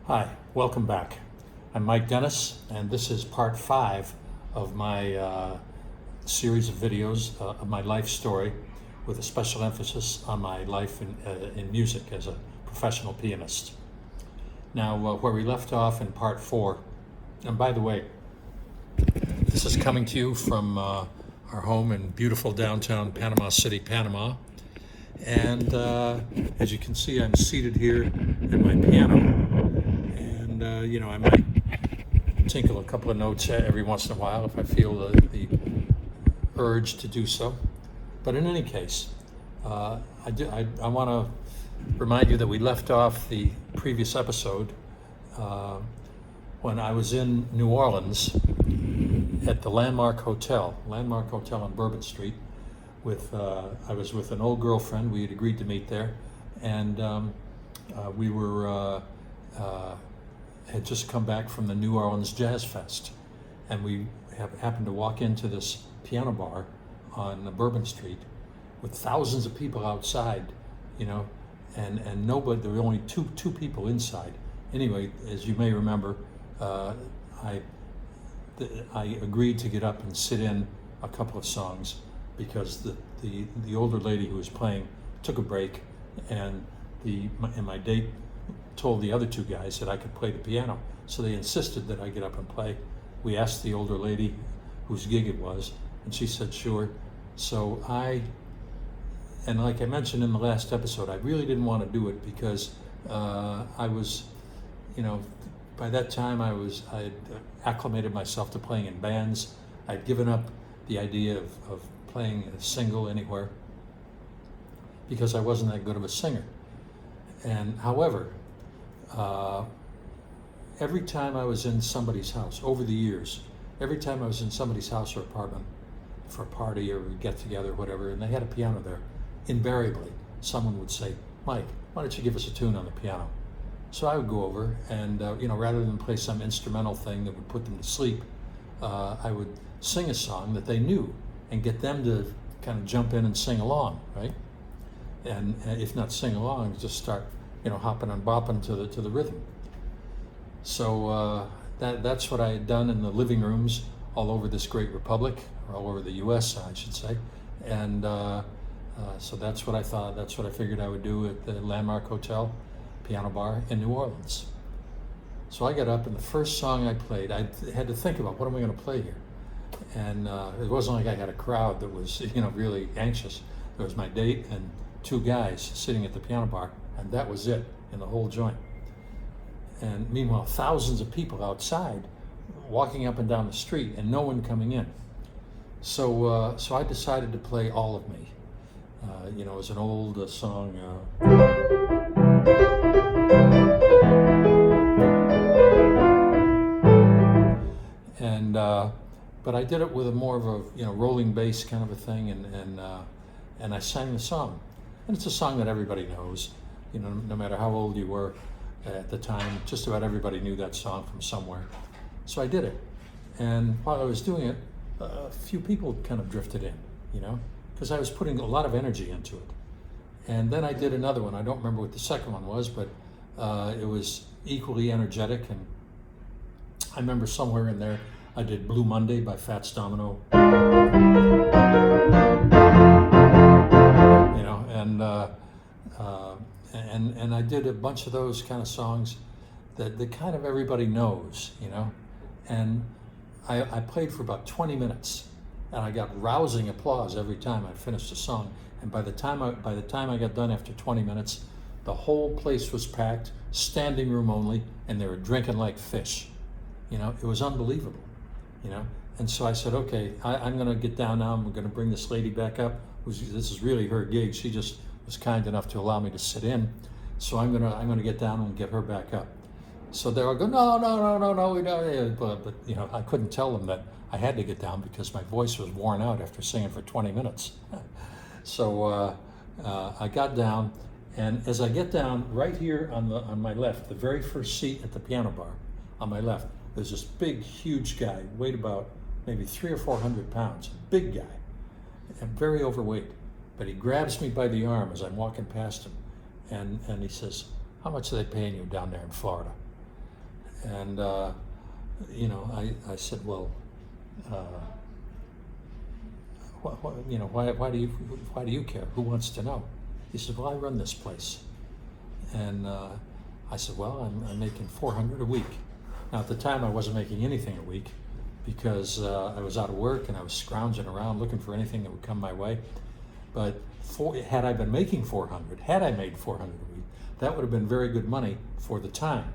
Hi, welcome back. I'm Mike Dennis, and this is part 5 of my series of videos of my life story with a special emphasis on my life in music as a professional pianist. Now, where we left off in part 4, and by the way, this is coming to you from our home in beautiful downtown Panama City, Panama. And as you can see, I'm seated here at my piano. And, I might tinkle a couple of notes every once in a while if I feel the urge to do so. But in any case, I want to remind you that we left off the previous episode when I was in New Orleans at the Landmark Hotel on Bourbon Street. I was with an old girlfriend. We had agreed to meet there, and we had just come back from the New Orleans Jazz Fest, and we happened to walk into this piano bar on Bourbon Street with thousands of people outside, and nobody. There were only two people inside. Anyway, as you may remember, I agreed to get up and sit in a couple of songs because the older lady who was playing took a break, and my date told the other two guys that I could play the piano, so they insisted that I get up and play. We asked the older lady whose gig it was, and she said sure. So and like I mentioned in the last episode, I really didn't want to do it because I was, by that time I had acclimated myself to playing in bands. I'd given up the idea of playing a single anywhere because I wasn't that good of a singer. And however, every time I was in somebody's house over the years, every time I was in somebody's house or apartment for a party or a get together, whatever, and they had a piano there, invariably someone would say, "Mike, why don't you give us a tune on the piano?" So I would go over and, rather than play some instrumental thing that would put them to sleep, I would sing a song that they knew and get them to kind of jump in and sing along, right? And if not sing along, just start, hopping and bopping to the rhythm. So that's what I had done in the living rooms all over this great republic, or all over the U.S., I should say. And so that's what I thought. That's what I figured I would do at the Landmark Hotel piano bar in New Orleans. So I got up, and the first song I played, I had to think about, what am I going to play here? And it wasn't like I had a crowd that was, really anxious. There was my date and two guys sitting at the piano bar, and that was it in the whole joint. And meanwhile, thousands of people outside walking up and down the street and no one coming in. So I decided to play All of Me. It was an old song. But I did it with more of a rolling bass kind of a thing, and I sang the song. And it's a song that everybody knows, no matter how old you were at the time, just about everybody knew that song from somewhere. So I did it, and while I was doing it, a few people kind of drifted in, because I was putting a lot of energy into it. And then I did another one. I don't remember what the second one was, but it was equally energetic. And I remember somewhere in there I did Blue Monday by Fats Domino, and I did a bunch of those kind of songs that kind of everybody knows, and I played for about 20 minutes, and I got rousing applause every time I finished a song. And by the time I got done after 20 minutes, the whole place was packed, standing room only, and they were drinking like fish. It was unbelievable. And so I said, okay, I'm going to get down now. I'm going to bring this lady back up. This is really her gig. She just was kind enough to allow me to sit in. So I'm going to get down and get her back up. So they all go, no, we don't. But I couldn't tell them that I had to get down because my voice was worn out after singing for 20 minutes. So I got down, and as I get down, right here on my left, the very first seat at the piano bar on my left, there's this big, huge guy, weighed about maybe 300 or 400 pounds, big guy, and very overweight. But he grabs me by the arm as I'm walking past him, and he says, "How much are they paying you down there in Florida?" And I said, well, why do you care? Who wants to know? He said, well, I run this place. And I said, well, I'm making $400 a week. Now, at the time, I wasn't making anything a week because I was out of work and I was scrounging around looking for anything that would come my way. But had I been making 400, had I made 400 a week, that would have been very good money for the time.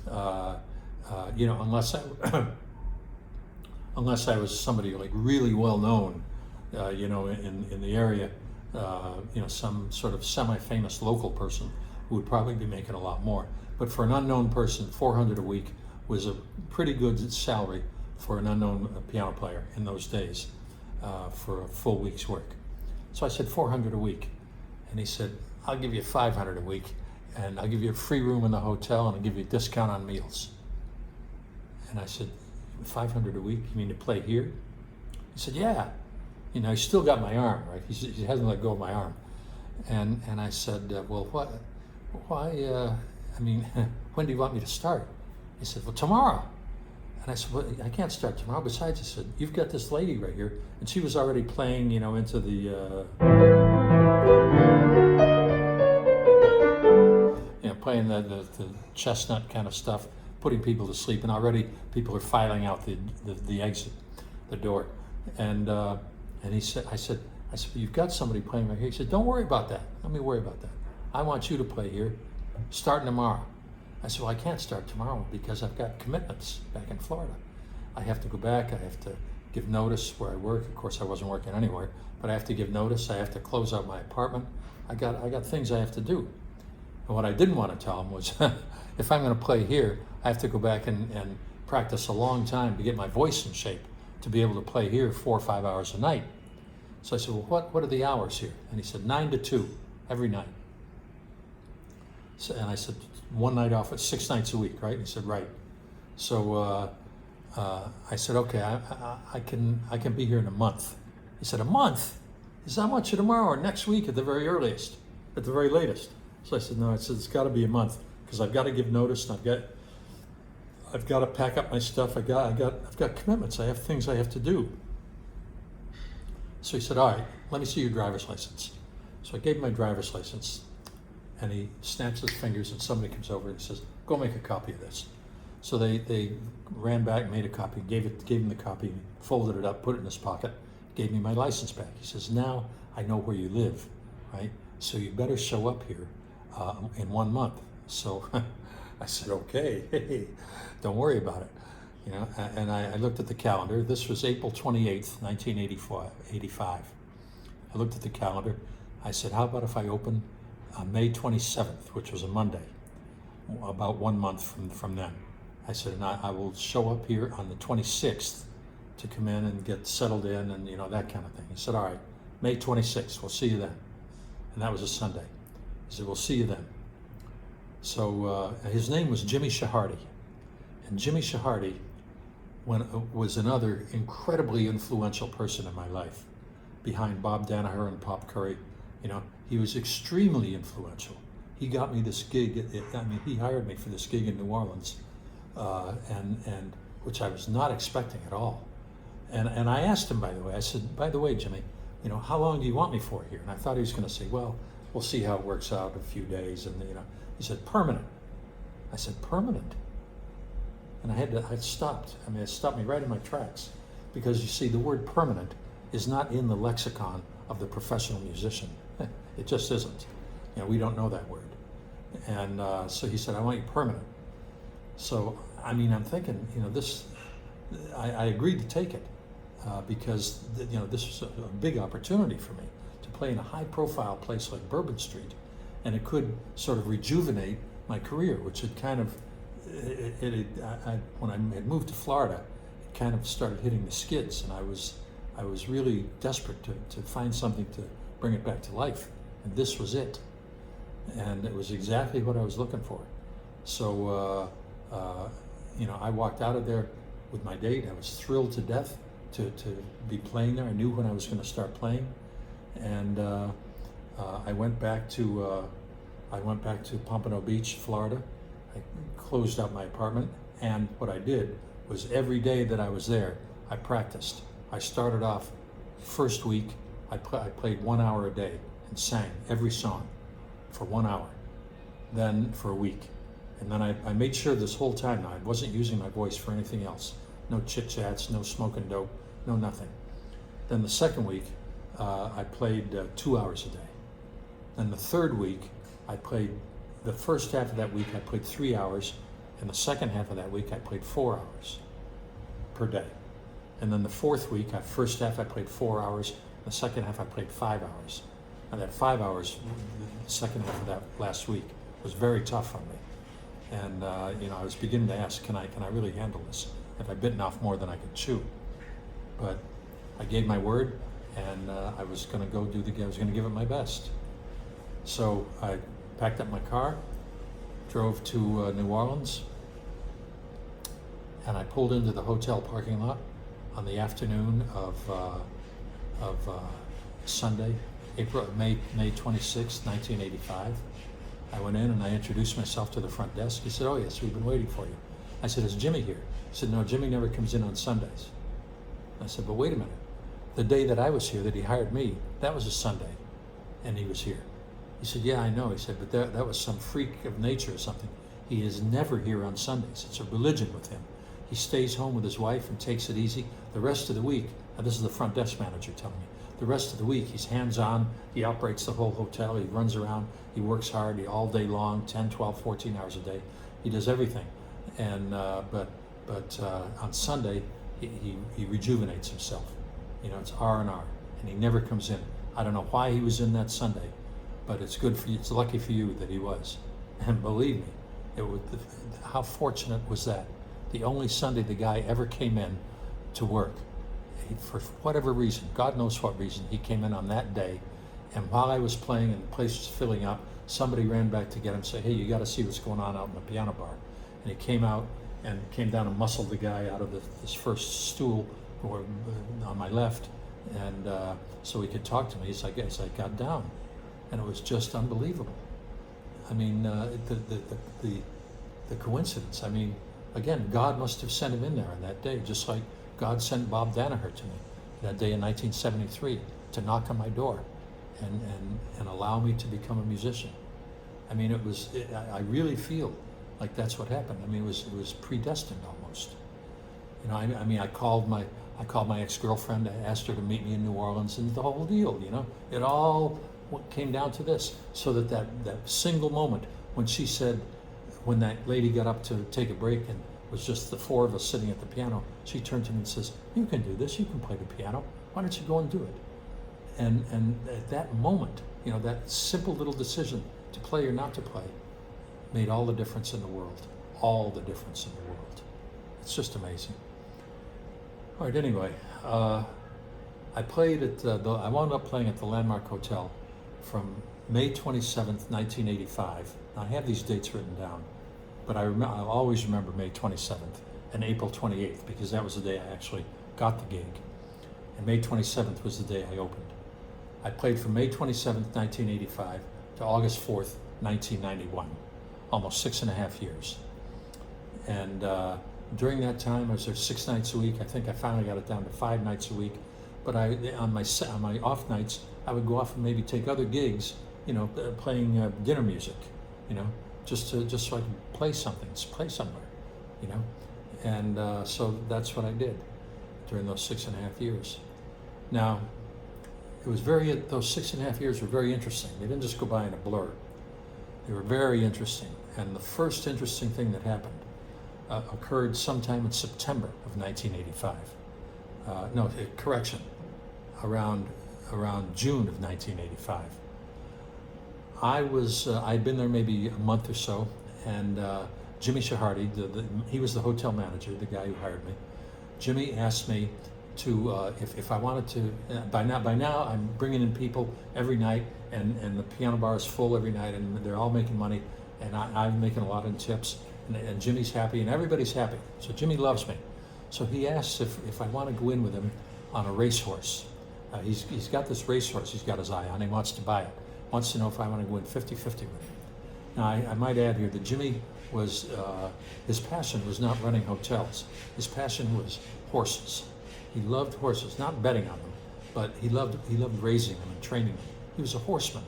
Unless I unless I was somebody like really well known, in the area, some sort of semi-famous local person who would probably be making a lot more. But for an unknown person, 400 a week was a pretty good salary for an unknown piano player in those days, for a full week's work. So I said 400 a week, and he said, I'll give you 500 a week, and I'll give you a free room in the hotel, and I'll give you a discount on meals. And I said, 500 a week? You mean to play here? He said, yeah. He still got my arm, right? He hasn't let go of my arm. And I said, well, why, when do you want me to start? He said, well, tomorrow. And I said, well, I can't start tomorrow. Besides, I said, you've got this lady right here, and she was already playing, into the, playing the chestnut kind of stuff, putting people to sleep, and already people are filing out the exit, the door. And I said, well, you've got somebody playing right here. He said, don't worry about that. Let me worry about that. I want you to play here, starting tomorrow. I said, well, I can't start tomorrow because I've got commitments back in Florida. I have to go back. I have to give notice where I work. Of course, I wasn't working anywhere, but I have to give notice. I have to close out my apartment. I got things I have to do. And what I didn't want to tell him was, if I'm going to play here, I have to go back and practice a long time to get my voice in shape to be able to play here 4 or 5 hours a night. So I said, well, what are the hours here? And he said, 9 to 2 every night. So, and I said, one night off, 6 nights a week, right? And he said, right. So I said, okay, I can be here in a month. He said, a month? He said, I want you tomorrow or next week at the very earliest, at the very latest. So I said, no, it's got to be a month because I've got to give notice and I've got to pack up my stuff. I've got commitments. I have things I have to do. So he said, all right, let me see your driver's license. So I gave him my driver's license, and he snaps his fingers, and somebody comes over and says, go make a copy of this. So they ran back, made a copy, gave him the copy, folded it up, put it in his pocket, gave me my license back. He says, now I know where you live, right? So you better show up here in 1 month. So I said, okay, hey, don't worry about it. And I looked at the calendar. This was April 28th, 1985. I looked at the calendar. I said, how about if I open on May 27th, which was a Monday, about 1 month from then. I said, and I will show up here on the 26th to come in and get settled in and, that kind of thing. He said, all right, May 26th, we'll see you then. And that was a Sunday. He said, we'll see you then. So his name was Jimmy Shahardy. And Jimmy Shahardy was another incredibly influential person in my life, behind Bob Danaher and Pop Curry. He was extremely influential. He got me this gig. He hired me for this gig in New Orleans, and which I was not expecting at all. And I asked him, by the way, I said, by the way, Jimmy, how long do you want me for here? And I thought he was going to say, well, we'll see how it works out in a few days. And he said, permanent. I said, permanent? And I stopped. It stopped me right in my tracks, because you see, the word permanent is not in the lexicon of the professional musician. It just isn't. We don't know that word. And so he said, I want you permanent. So, I'm thinking, this, I agreed to take it because, this was a big opportunity for me to play in a high-profile place like Bourbon Street, and it could sort of rejuvenate my career, which had kind of, when I had moved to Florida, it kind of started hitting the skids, and I was really desperate to find something to bring it back to life, and this was it. And it was exactly what I was looking for. So, I walked out of there with my date. I was thrilled to death to be playing there. I knew when I was going to start playing, and I went back to Pompano Beach, Florida. I closed out my apartment, And what I did was every day that I was there, I practiced. I started off first week, I played 1 hour a day and sang every song for 1 hour, then for a week. And then I made sure this whole time now I wasn't using my voice for anything else. No chit chats, no smoking dope, no nothing. Then the second week, I played 2 hours a day. Then the third week, I played, the first half of that week I played 3 hours, and the second half of that week I played 4 hours per day. And then the fourth week, first half I played 4 hours, the second half I played 5 hours. And that 5 hours, the second half of that last week, was very tough on me. And I was beginning to ask, can I really handle this? Have I bitten off more than I could chew? But I gave my word, and I was going to go I was going to give it my best. So I packed up my car, drove to New Orleans, and I pulled into the hotel parking lot on the afternoon of Sunday, May 26, 1985. I went in and I introduced myself to the front desk. He said, "Oh yes, we've been waiting for you." I said, "Is Jimmy here?" He said, "No, Jimmy never comes in on Sundays." I said, "But wait a minute. The day that I was here, that he hired me, that was a Sunday, and he was here." He said, "Yeah, I know." He said, "But that was some freak of nature or something. He is never here on Sundays. It's a religion with him. He stays home with his wife and takes it easy. The rest of the week," and this is the front desk manager telling me, "the rest of the week he's hands-on. He operates the whole hotel. He runs around. He works hard all day long, 10, 12, 14 hours a day. He does everything. And but on Sunday he rejuvenates himself. It's R&R, and he never comes in. I don't know why he was in that Sunday, but it's good for you. It's lucky for you that he was. And believe me, how fortunate was that? The only Sunday the guy ever came in to work. For whatever reason, God knows what reason, he came in on that day, and while I was playing and the place was filling up, somebody ran back to get him and say, "Hey, you got to see what's going on out in the piano bar." And he came out and came down and muscled the guy out of this first stool on my left, and so he could talk to me as I got down, and it was just unbelievable. I mean, the coincidence. I mean, again, God must have sent him in there on that day, just like God sent Bob Danaher to me that day in 1973 to knock on my door and allow me to become a musician. I mean, I really feel like that's what happened. I mean, it was predestined almost. I called my ex-girlfriend. I asked her to meet me in New Orleans, and the whole deal. It all came down to this. So that single moment when she said, when that lady got up to take a break and was just the four of us sitting at the piano, she turned to me and says, "You can do this. You can play the piano. Why don't you go and do it?" And at that moment, that simple little decision to play or not to play made all the difference in the world. All the difference in the world. It's just amazing. All right, anyway, I played I wound up playing at the Landmark Hotel from May 27th, 1985. Now, I have these dates written down, but I always remember May 27th and April 28th because that was the day I actually got the gig. And May 27th was the day I opened. I played from May 27th, 1985 to August 4th, 1991, almost 6.5 years. And during that time, I was there 6 nights a week. I think I finally got it down to 5 nights a week. But on my off nights, I would go off and maybe take other gigs, playing dinner music, just so I can play something, play somewhere, And so that's what I did during those 6.5 years. Now, those 6.5 years were very interesting. They didn't just go by in a blur. They were very interesting. And the first interesting thing that happened occurred sometime in September of 1985. Around June of 1985. I'd been there maybe a month or so, and Jimmy Shahardy, he was the hotel manager, the guy who hired me. Jimmy asked me to, if I wanted to, by now I'm bringing in people every night, and the piano bar is full every night, and they're all making money, and I'm making a lot in tips, and Jimmy's happy, and everybody's happy. So Jimmy loves me. So he asks if I want to go in with him on a racehorse. He's got this racehorse he's got his eye on. He wants to buy it. Wants to know if I want to go in 50-50 with him. Now, I might add here that Jimmy was, his passion was not running hotels. His passion was horses. He loved horses, not betting on them, but he loved raising them and training them. He was a horseman,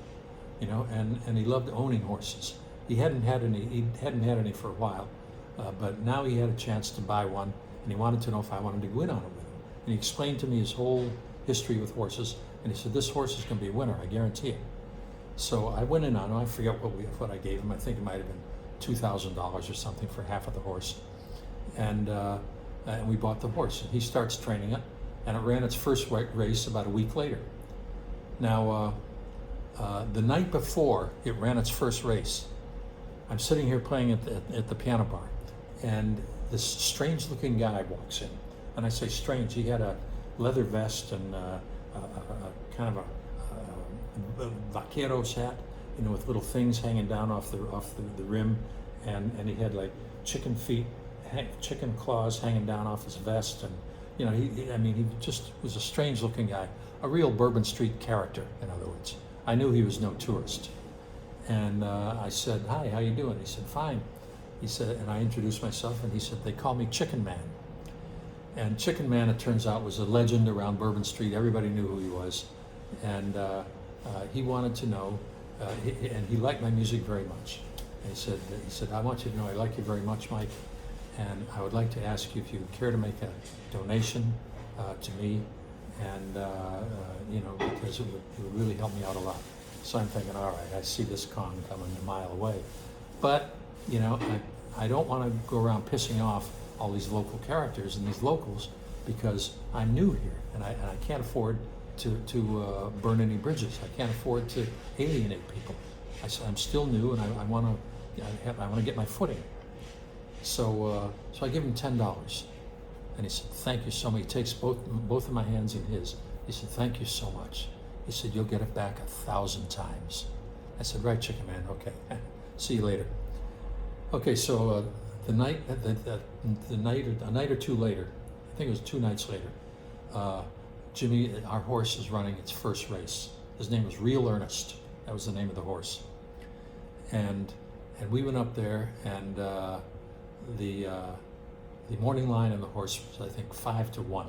you know, and he loved owning horses. He hadn't had any for a while, but now he had a chance to buy one, and he wanted to know if I wanted to go in on it with him. And he explained to me his whole history with horses, and he said, this horse is going to be a winner, I guarantee it. So I went in on him. I forget what I gave him. I think it might have been $2,000 or something for half of the horse. And we bought the horse. And he starts training it, and it ran its first race about a week later. Now, the night before it ran its first race, I'm sitting here playing at the piano bar, and this strange-looking guy walks in. And I say strange. He had a leather vest and kind of a vaqueros hat, you know, with little things hanging down off the rim, and he had like chicken claws hanging down off his vest, and you know, he just was a strange-looking guy, a real Bourbon Street character, in other words. I knew he was no tourist, and I said, "Hi, how you doing?" He said, "Fine." He said, and I introduced myself, and he said, "They call me Chicken Man." And Chicken Man, it turns out, was a legend around Bourbon Street. Everybody knew who he was, and he wanted to know, and he liked my music very much. And he said, "I want you to know I like you very much, Mike, and I would like to ask you if you would care to make a donation to me, and you know, because it would really help me out a lot." So I'm thinking, all right, I see this con coming a mile away, but you know, I don't want to go around pissing off all these local characters and these locals, because I'm new here, and I can't afford to burn any bridges. I can't afford to alienate people. I'm still new, and I want to get my footing. So I give him $10, and he said, "Thank you so much." He takes both of my hands in his. He said, "Thank you so much." He said, "You'll get it back 1,000 times." I said, "Right, Chicken Man. Okay, see you later." Okay, so a night or two later, I think it was 2 nights later, Jimmy, our horse, is running its first race. His name was Real Ernest. That was the name of the horse. And we went up there, and the morning line on the horse was, I think, 5-1.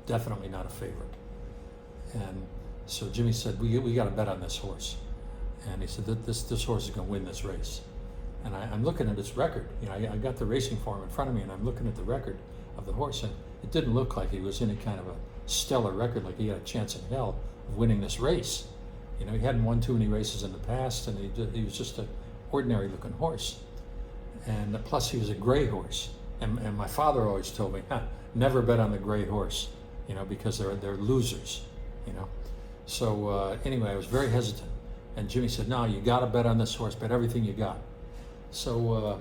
Definitely not a favorite. And so Jimmy said, we got to bet on this horse. And he said that this horse is going to win this race. And I'm looking at its record. You know, I got the racing form in front of me, and I'm looking at the record of the horse, and it didn't look like he was in a kind of a stellar record, like he had a chance in hell of winning this race. You know, he hadn't won too many races in the past, and he was just an ordinary-looking horse. And plus, he was a gray horse. And my father always told me, never bet on the gray horse, you know, because they're losers, you know. So anyway, I was very hesitant. And Jimmy said, "No, you got to bet on this horse. Bet everything you got." So,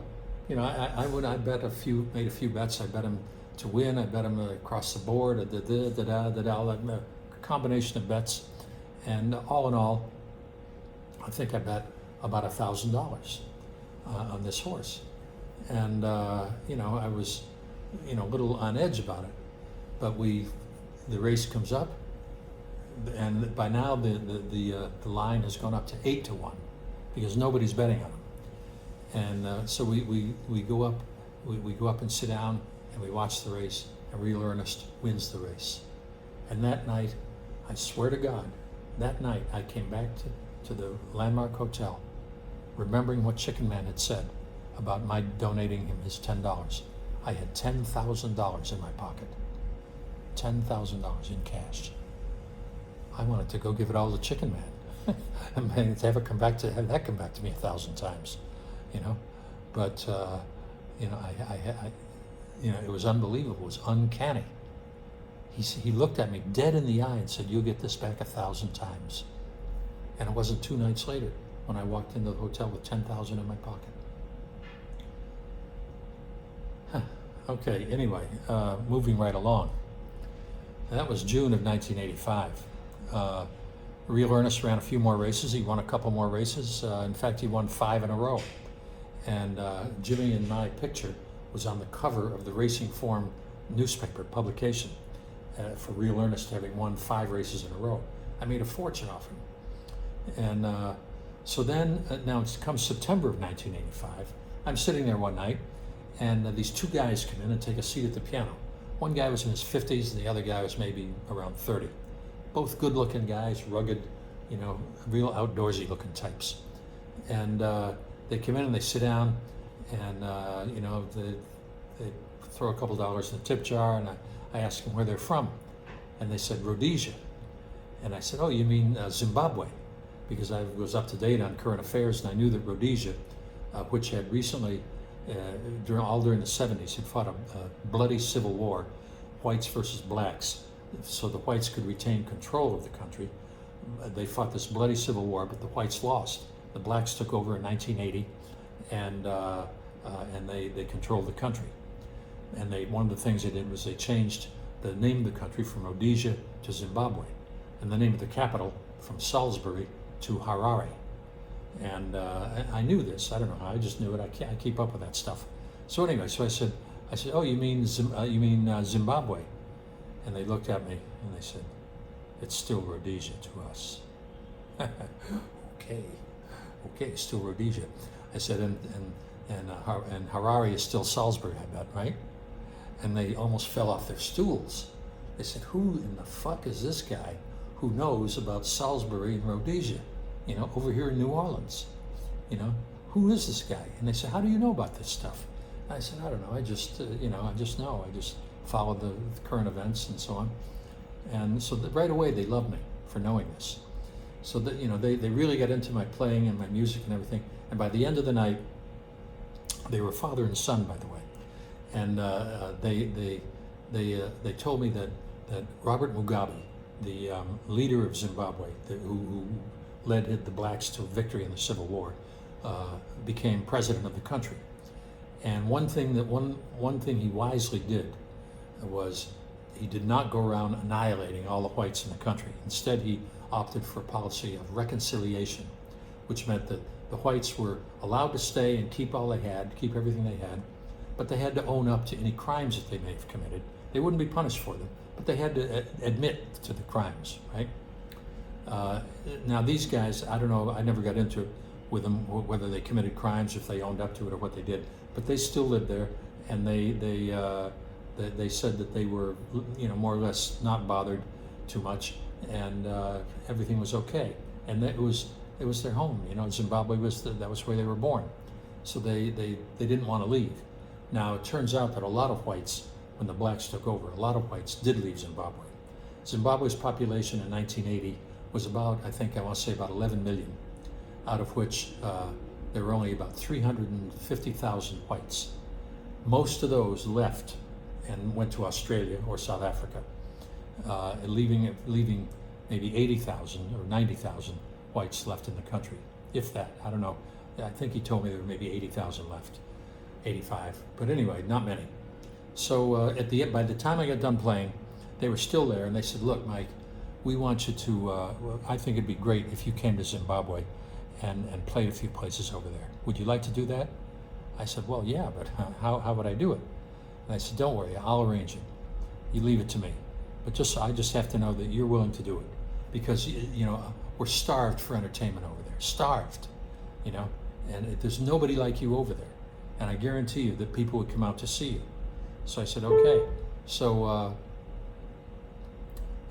you know, I made a few bets. I bet him to win. I bet him across the board. A combination of bets. And all in all, I think I bet about $1,000 on this horse. And, you know, I was, you know, a little on edge about it. But the race comes up, and by now the line has gone up to 8-1 because nobody's betting on him. And so we go up, we go up and sit down, and we watch the race, and Real Ernest wins the race. And that night, I swear to God, that night I came back to the Landmark Hotel, remembering what Chicken Man had said about my donating him his $10. I had $10,000 in my pocket, $10,000 in cash. I wanted to go give it all to Chicken Man, and to have that come back to me 1,000 times. You know, but you know, I you know, it was unbelievable. It was uncanny. He looked at me dead in the eye and said, "You'll get this back 1,000 times." And it wasn't 2 nights later when I walked into the hotel with $10,000 in my pocket. Okay. Anyway, moving right along. That was June of 1985. Real Ernest ran a few more races. He won a couple more races. In fact, he won 5 in a row. And Jimmy and my picture was on the cover of the Racing Form newspaper publication for Real Ernest having won 5 races in a row. I made a fortune off him. And So then, now it comes September of 1985. I'm sitting there one night, and these two guys come in and take a seat at the piano. One guy was in his 50s, and the other guy was maybe around 30. Both good-looking guys, rugged, real outdoorsy looking types. And they come in and they sit down, and they throw a couple dollars in the tip jar, and I asked them where they're from, and they said Rhodesia. And I said, oh, you mean Zimbabwe? Because I was up to date on current affairs, and I knew that Rhodesia, which had recently, during the 70s, had fought a bloody civil war, whites versus blacks, so the whites could retain control of the country. They fought this bloody civil war, but the whites lost. The blacks took over in 1980, and they controlled the country. And one of the things they did was they changed the name of the country from Rhodesia to Zimbabwe, and the name of the capital from Salisbury to Harare. And I knew this. I don't know how. I just knew it. I keep up with that stuff. So anyway, so I said, oh, you mean Zimbabwe? And they looked at me and they said, it's still Rhodesia to us. Okay, still Rhodesia. I said, and Harare is still Salisbury, I bet, right? And they almost fell off their stools. They said, who in the fuck is this guy who knows about Salisbury and Rhodesia, over here in New Orleans? Who is this guy? And they said, how do you know about this stuff? And I said, I don't know. I just, I just know. I just follow the current events and so on. And so right away they loved me for knowing this. So that, they really got into my playing and my music and everything. And by the end of the night, they were father and son, by the way. And they told me that Robert Mugabe, the leader of Zimbabwe, who led the blacks to victory in the Civil War, became president of the country. And one thing he wisely did was he did not go around annihilating all the whites in the country. Instead, he opted for a policy of reconciliation, which meant that the whites were allowed to stay and keep all they had, keep everything they had, but they had to own up to any crimes that they may have committed. They wouldn't be punished for them, but they had to admit to the crimes, right? Now these guys, I don't know, I never got into it with them, whether they committed crimes, if they owned up to it or what they did, but they still lived there, and they said that they were, more or less not bothered too much, and everything was okay. And it was their home, Zimbabwe that was where they were born. So they didn't want to leave. Now it turns out that a lot of whites, when the blacks took over, a lot of whites did leave Zimbabwe. Zimbabwe's population in 1980 was about, I think I want to say about 11 million, out of which there were only about 350,000 whites. Most of those left and went to Australia or South Africa, leaving maybe 80,000 or 90,000 whites left in the country, if that. I don't know. I think he told me there were maybe 80,000 left, 85. But anyway, not many. So by the time I got done playing, they were still there, and they said, look, Mike, we want you to, I think it'd be great if you came to Zimbabwe and played a few places over there. Would you like to do that? I said, well, yeah, but how would I do it? And I said, don't worry, I'll arrange it. You leave it to me. But I just have to know that you're willing to do it. Because, we're starved for entertainment over there. Starved, and there's nobody like you over there. And I guarantee you that people would come out to see you. So I said, okay. So,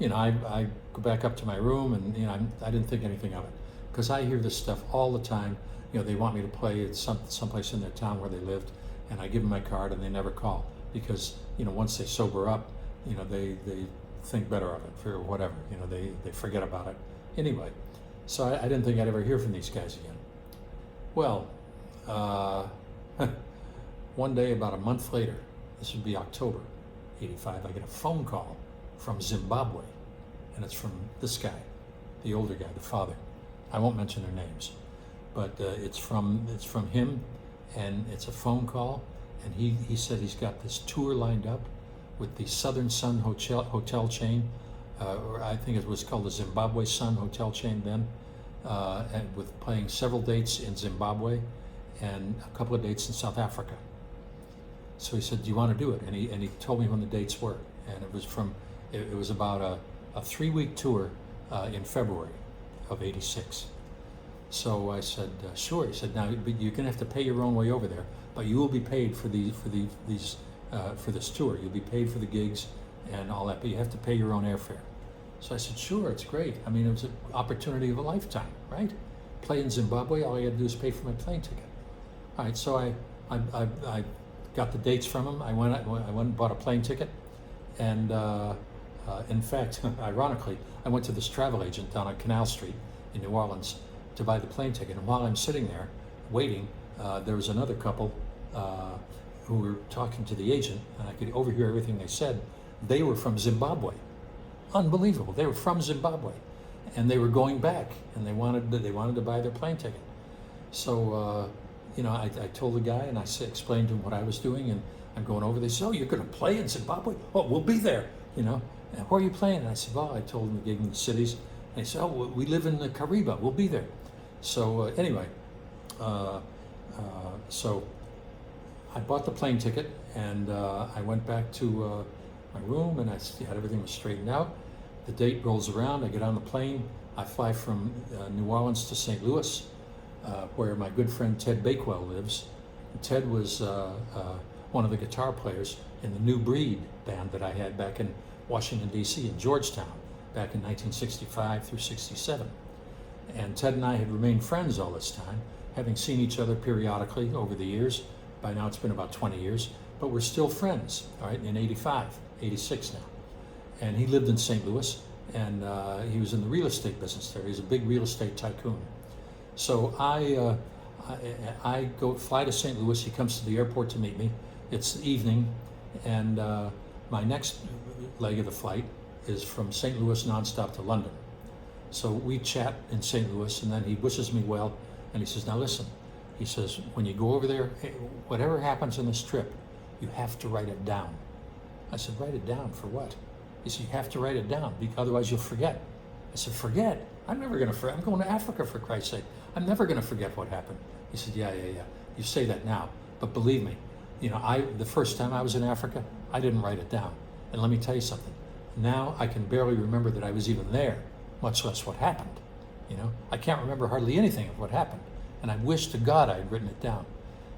I go back up to my room, and, I didn't think anything of it. Because I hear this stuff all the time. They want me to play at someplace in their town where they lived, and I give them my card, and they never call. Because, once they sober up, they think better of it for whatever. They forget about it. Anyway, so I didn't think I'd ever hear from these guys again. Well, one day, about a month later, this would be October 85, I get a phone call from Zimbabwe, and it's from this guy, the older guy, the father. I won't mention their names, but it's from him, and it's a phone call, and he said he's got this tour lined up with the Southern Sun hotel chain, or I think it was called the Zimbabwe Sun hotel chain then, and with playing several dates in Zimbabwe and a couple of dates in South Africa. So he said, do you want to do it? And he told me when the dates were, and it was about a 3-week tour in February of '86. So I said, sure. He said, now but you're going to have to pay your own way over there, but you will be paid for for this tour. You'll be paid for the gigs and all that, but you have to pay your own airfare. So I said, sure, it's great. I mean, it was an opportunity of a lifetime, right? Play in Zimbabwe, all I had to do is pay for my plane ticket. All right, so I got the dates from him. I went and bought a plane ticket, and in fact, ironically, I went to this travel agent down on Canal Street in New Orleans to buy the plane ticket. And while I'm sitting there waiting, there was another couple who were talking to the agent, and I could overhear everything they said. They were from Zimbabwe. Unbelievable. They were from Zimbabwe, and they were going back, and they wanted to buy their plane ticket. So I told the guy, and I explained to him what I was doing, and I'm going over. They said, "Oh, you're going to play in Zimbabwe? Oh, we'll be there." And where are you playing? And I said, "Well," I told them the gig in the cities. And they said, "Oh, we live in the Kariba. We'll be there." So anyway, so I bought the plane ticket, and I went back to my room, and I had everything was straightened out. The date rolls around. I get on the plane. I fly from New Orleans to St. Louis, where my good friend Ted Bakewell lives. And Ted was one of the guitar players in the New Breed band that I had back in Washington, D.C., in Georgetown, back in 1965 through 67. And Ted and I had remained friends all this time, having seen each other periodically over the years. By now it's been about 20 years, but we're still friends, all right, in 86 now. And he lived in St. Louis, and he was in the real estate business there. He's a big real estate tycoon. So I go fly to St. Louis. He comes to the airport to meet me. It's evening, and my next leg of the flight is from St. Louis nonstop to London. So we chat in St. Louis, and then he wishes me well, and he says, "Now listen," he says, "when you go over there, whatever happens on this trip, you have to write it down." I said, "Write it down for what?" He said, "You have to write it down, otherwise you'll forget." I said, "Forget? I'm never going to forget. I'm going to Africa, for Christ's sake. I'm never going to forget what happened." He said, yeah. You say that now, but believe me, the first time I was in Africa, I didn't write it down. And let me tell you something. Now I can barely remember that I was even there, much less what happened. I can't remember hardly anything of what happened. And I wish to God I had written it down.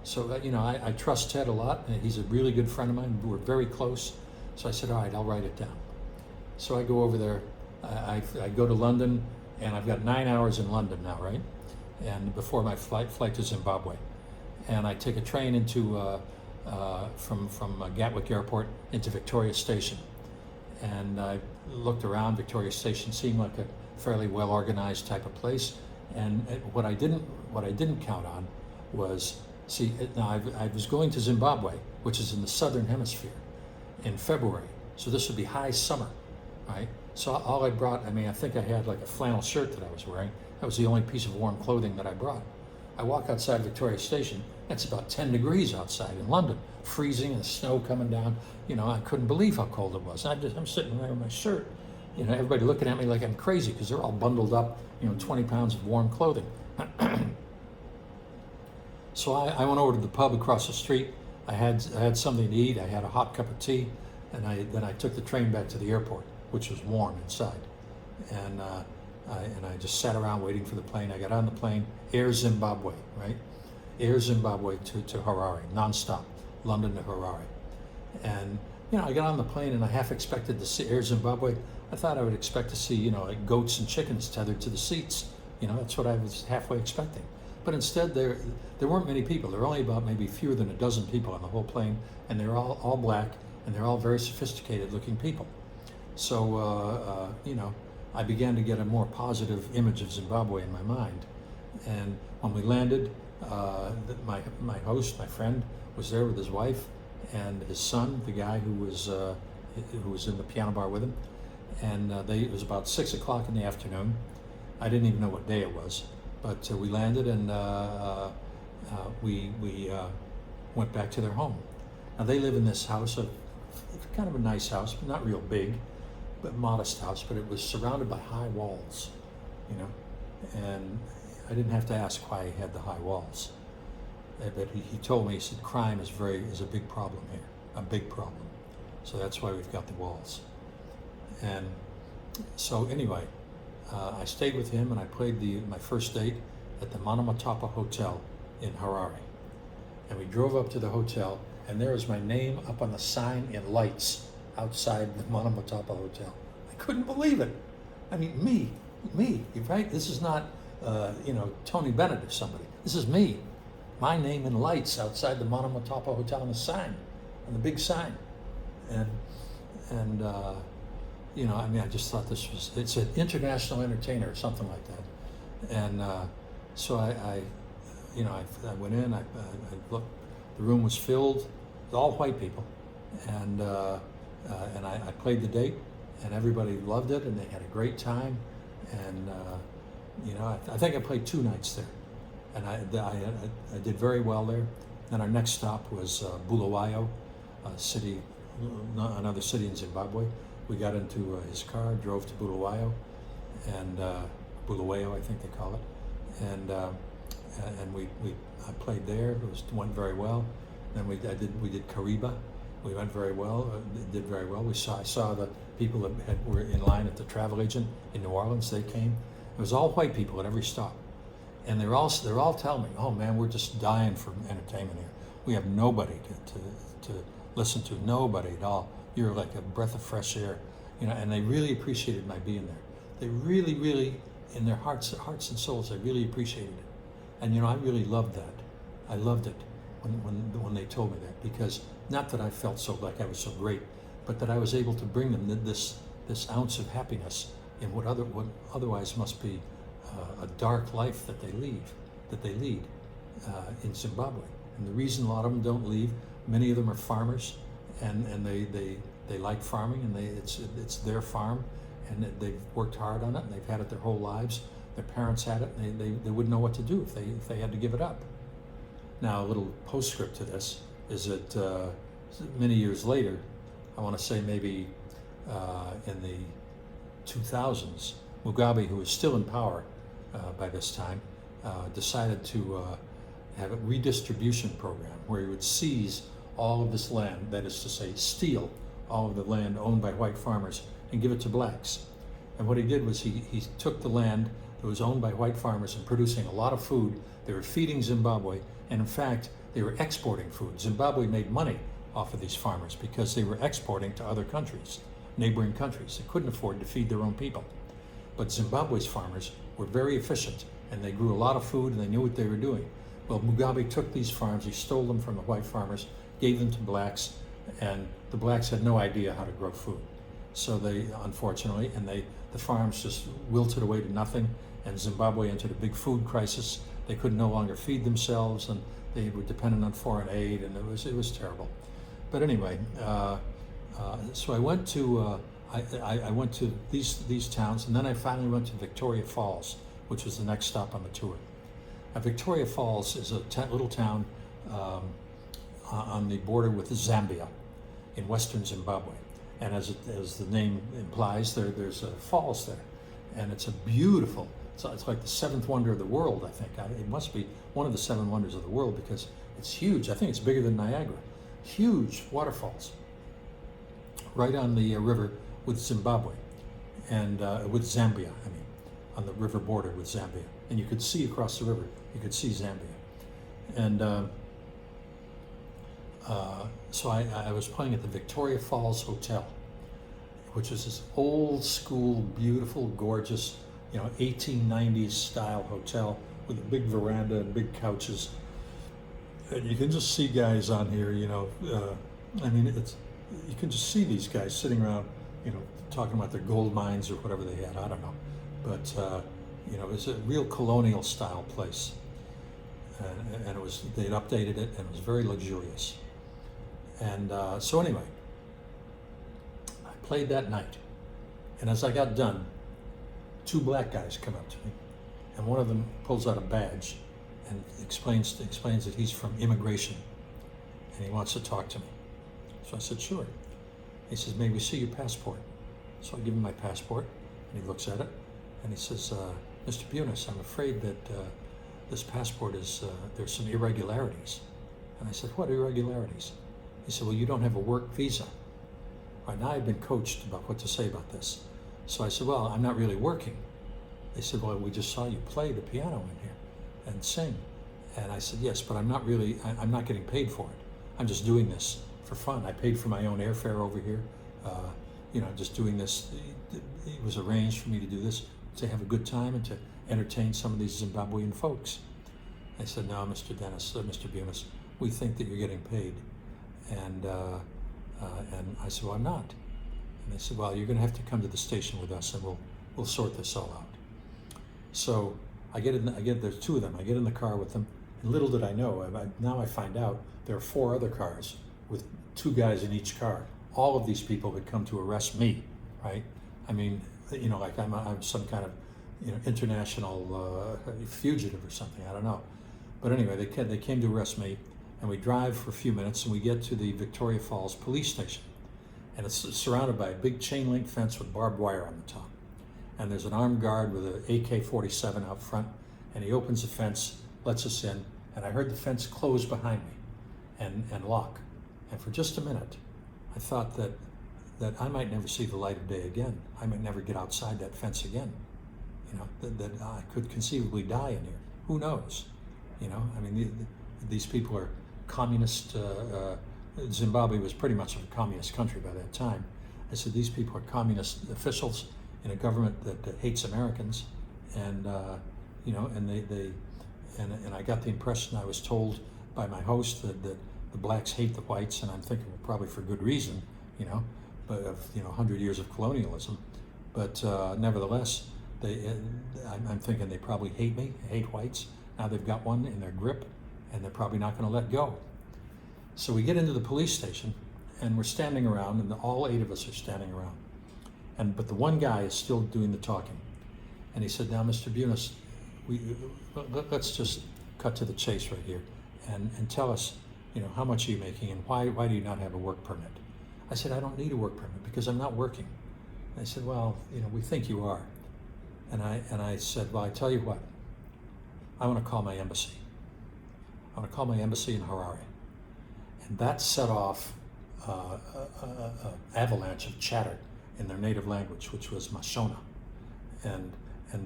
So, I trust Ted a lot. And he's a really good friend of mine. We're very close. So I said, all right, I'll write it down. So I go over there. I go to London, and I've got 9 hours in London now, right? And before my flight to Zimbabwe. And I take a train into from Gatwick Airport into Victoria Station. And I looked around. Victoria Station seemed like a fairly well-organized type of place. And what I didn't count on was, I was going to Zimbabwe, which is in the southern hemisphere, in February. So this would be high summer, right? So all I brought, I think I had like a flannel shirt that I was wearing. That was the only piece of warm clothing that I brought. I walk outside Victoria Station. It's about 10 degrees outside in London, freezing and snow coming down. I couldn't believe how cold it was. I'm sitting there in my shirt. Everybody looking at me like I'm crazy because they're all bundled up, 20 pounds of warm clothing. So I went over to the pub across the street. I had something to eat. I had a hot cup of tea, and then I took the train back to the airport, which was warm inside. And I just sat around waiting for the plane. I got on the plane, Air Zimbabwe, right? Air Zimbabwe to Harare, nonstop, London to Harare. And, I got on the plane and I half expected to see Air Zimbabwe. I thought I would expect to see, like goats and chickens tethered to the seats. That's what I was halfway expecting. But instead, there weren't many people. There were only about maybe fewer than a dozen people on the whole plane, and they're all black, and they're all very sophisticated-looking people. So, I began to get a more positive image of Zimbabwe in my mind. And when we landed, my host, my friend, was there with his wife and his son, the guy who was in the piano bar with him. And it was about 6 o'clock in the afternoon. I didn't even know what day it was, but we landed, and we went back to their home. Now they live in this house, kind of a nice house, but not real big, but modest house, but it was surrounded by high walls, and I didn't have to ask why he had the high walls. But he told me, he said, crime is a big problem here, a big problem. So that's why we've got the walls. And so anyway, I stayed with him, and I played my first date at the Monomotopa Hotel in Harare. And we drove up to the hotel, and there was my name up on the sign in lights outside the Monomotopa Hotel. I couldn't believe it. I mean, me, right? This is not, Tony Bennett or somebody. This is me. My name in lights outside the Monomotopa Hotel on the sign, on the big sign. I just thought it's an international entertainer or something like that. And so I went in, I looked, the room was filled with all white people. And I played the date, and everybody loved it, and they had a great time. And, I think I played 2 nights there. And I did very well there. Then our next stop was Bulawayo, another city in Zimbabwe. We got into his car, drove to Bulawayo, and Bulawayo, I think they call it, and I played there. Went very well. Then we did Kariba. We went very well. Did very well. I saw the people that were in line at the travel agent in New Orleans. They came. It was all white people at every stop. And they're all telling me, "Oh man, we're just dying for entertainment here. We have nobody to listen to, nobody at all. You're like a breath of fresh air," And they really appreciated my being there. They really, really, in their hearts and souls, they really appreciated it. And I really loved that. I loved it when they told me that, because not that I felt so like I was so great, but that I was able to bring them this ounce of happiness in what otherwise must be a dark life that they lead in Zimbabwe. And the reason a lot of them don't leave, many of them are farmers, and they like farming, and it's their farm, and they've worked hard on it, and they've had it their whole lives. Their parents had it, and they wouldn't know what to do if they had to give it up. Now, a little postscript to this is that many years later, I want to say maybe in the 2000s, Mugabe, who was still in power by this time, decided to have a redistribution program where he would seize all of this land, that is to say, steal all of the land owned by white farmers and give it to blacks. And what he did was he took the land that was owned by white farmers and producing a lot of food. They were feeding Zimbabwe, and in fact, they were exporting food. Zimbabwe made money off of these farmers because they were exporting to other countries, neighboring countries. They couldn't afford to feed their own people. But Zimbabwe's farmers were very efficient, and they grew a lot of food, and they knew what they were doing. Well, Mugabe took these farms, he stole them from the white farmers, gave them to blacks, and the blacks had no idea how to grow food. So they, unfortunately, the farms just wilted away to nothing, and Zimbabwe entered a big food crisis. They could no longer feed themselves, and they were dependent on foreign aid, and it was terrible. But anyway, so I went to I went to these towns, and then I finally went to Victoria Falls, which was the next stop on the tour. Victoria Falls is a little town on the border with Zambia in western Zimbabwe. And as the name implies, there's falls there. And it's a beautiful, it's like the 7th wonder of the world, I think. It must be one of the 7 wonders of the world because it's huge. I think it's bigger than Niagara. Huge waterfalls right on the river with Zimbabwe and with Zambia, on the river border with Zambia. And you could see across the river, you could see Zambia. And so I was playing at the Victoria Falls Hotel, which is this old school, beautiful, gorgeous, 1890s style hotel with a big veranda and big couches. And you can just see guys on here, you can just see these guys sitting around, talking about their gold mines or whatever they had, I don't know. But, it was a real colonial style place. And they'd updated it, and it was very luxurious. And so anyway, I played that night. And as I got done, 2 black guys come up to me, and one of them pulls out a badge and explains that he's from immigration, and he wants to talk to me. So I said, sure. He says, may we see your passport? So I give him my passport, and he looks at it, and he says, Mr. Pianist, I'm afraid that this passport is, there's some irregularities. And I said, what irregularities? He said, well, you don't have a work visa. Right now I've been coached about what to say about this. So I said, well, I'm not really working. They said, well, we just saw you play the piano in here. and sing. And I said, yes, but I'm not really, I'm not getting paid for it. I'm just doing this for fun. I paid for my own airfare over here. Just doing this. It was arranged for me to do this to have a good time and to entertain some of these Zimbabwean folks. I said, no, Mr. Dennis, Mr. Bunis, we think that you're getting paid. And I said, well, I'm not. And they said, well, you're going to have to come to the station with us, and we'll sort this all out. So there's two of them. I get in the car with them, and little did I know, now I find out there are 4 other cars with 2 guys in each car. All of these people had come to arrest me, right? I mean, like I'm some kind of, international fugitive or something. I don't know. But anyway, they came to arrest me, and we drive for a few minutes, and we get to the Victoria Falls police station, and it's surrounded by a big chain link fence with barbed wire on the top. And there's an armed guard with an AK-47 out front, and he opens the fence, lets us in, and I heard the fence close behind me and lock. And for just a minute, I thought that I might never see the light of day again. I might never get outside that fence again. That I could conceivably die in here. Who knows? I mean, these people are communist. Zimbabwe was pretty much a communist country by that time. I said, these people are communist officials in a government that hates Americans, and and I got the impression, I was told by my host that the blacks hate the whites, and I'm thinking, well, probably for good reason, but of 100 years of colonialism. But nevertheless, I'm thinking they probably hate me, hate whites. Now they've got one in their grip, and they're probably not going to let go. So we get into the police station, and we're standing around, and all 8 of us are standing around. But the one guy is still doing the talking. And he said, now, Mr. Bunis, let's just cut to the chase right here and tell us, how much are you making, and why do you not have a work permit? I said, I don't need a work permit because I'm not working. And they said, well, we think you are. And I said, well, I tell you what, I want to call my embassy. I want to call my embassy in Harare. And that set off an avalanche of chatter in their native language, which was Mashona. And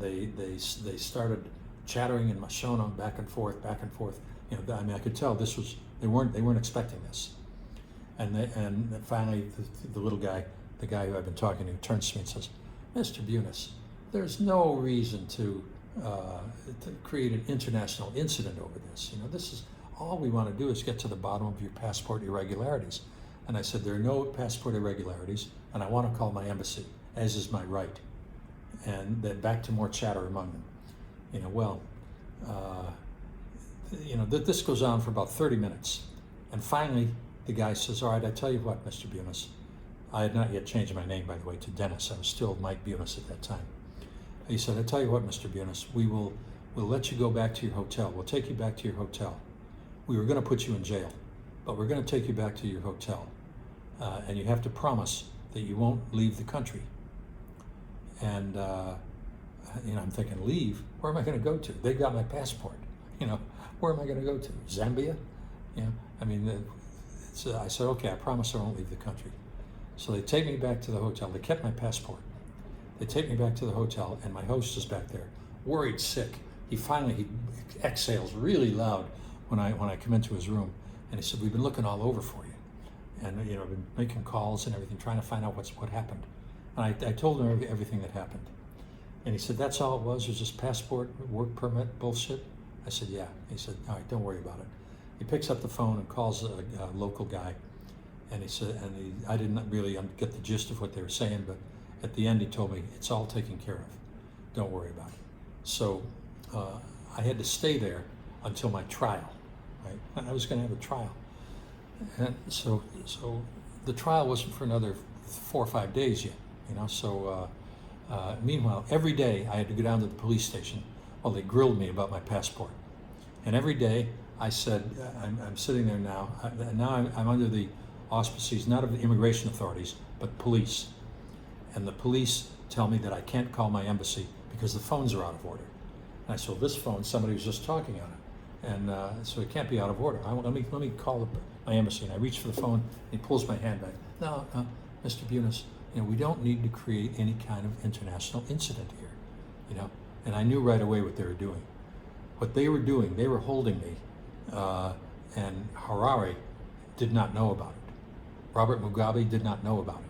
they started chattering in Mashona back and forth. I could tell they weren't expecting this. And finally the little guy, the guy who I've been talking to, turns to me and says, Mr. Bunis, there's no reason to create an international incident over this. This is all we want to do is get to the bottom of your passport irregularities. And I said, there are no passport irregularities, and I want to call my embassy, as is my right. And then back to more chatter among them. This goes on for about 30 minutes. And finally, the guy says, all right, I tell you what, Mr. Bunis. I had not yet changed my name, by the way, to Dennis. I was still Mike Bunis at that time. He said, I tell you what, Mr. Bunis, we'll let you go back to your hotel. We'll take you back to your hotel. We were going to put you in jail, but we're going to take you back to your hotel. And you have to promise that you won't leave the country. And, I'm thinking, leave? Where am I going to go to? They've got my passport. Where am I going to go to? Zambia? I said, okay, I promise I won't leave the country. So they take me back to the hotel. They kept my passport. They take me back to the hotel, and my host is back there, worried, sick. He exhales really loud when I come into his room, and he said, we've been looking all over for you. And I've been making calls and everything, trying to find out what happened. And I told him everything that happened. And he said, that's all it was just passport, work permit bullshit? I said, yeah. He said, all right, don't worry about it. He picks up the phone and calls a local guy. And he said, I didn't really get the gist of what they were saying, but at the end he told me, it's all taken care of. Don't worry about it. So I had to stay there until my trial, right? I was going to have a trial. And so the trial wasn't for another 4 or 5 days yet, So meanwhile, every day I had to go down to the police station while they grilled me about my passport. And every day I said, I'm sitting there now. Now I'm under the auspices not of the immigration authorities, but police. And the police tell me that I can't call my embassy because the phones are out of order. And I said, well, this phone, somebody was just talking on it. And so it can't be out of order. Let me call my embassy. And I reach for the phone, and he pulls my hand back. No, Mr. Bunis, we don't need to create any kind of international incident here, And I knew right away what they were doing. What they were doing, they were holding me, and Harare did not know about it. Robert Mugabe did not know about it.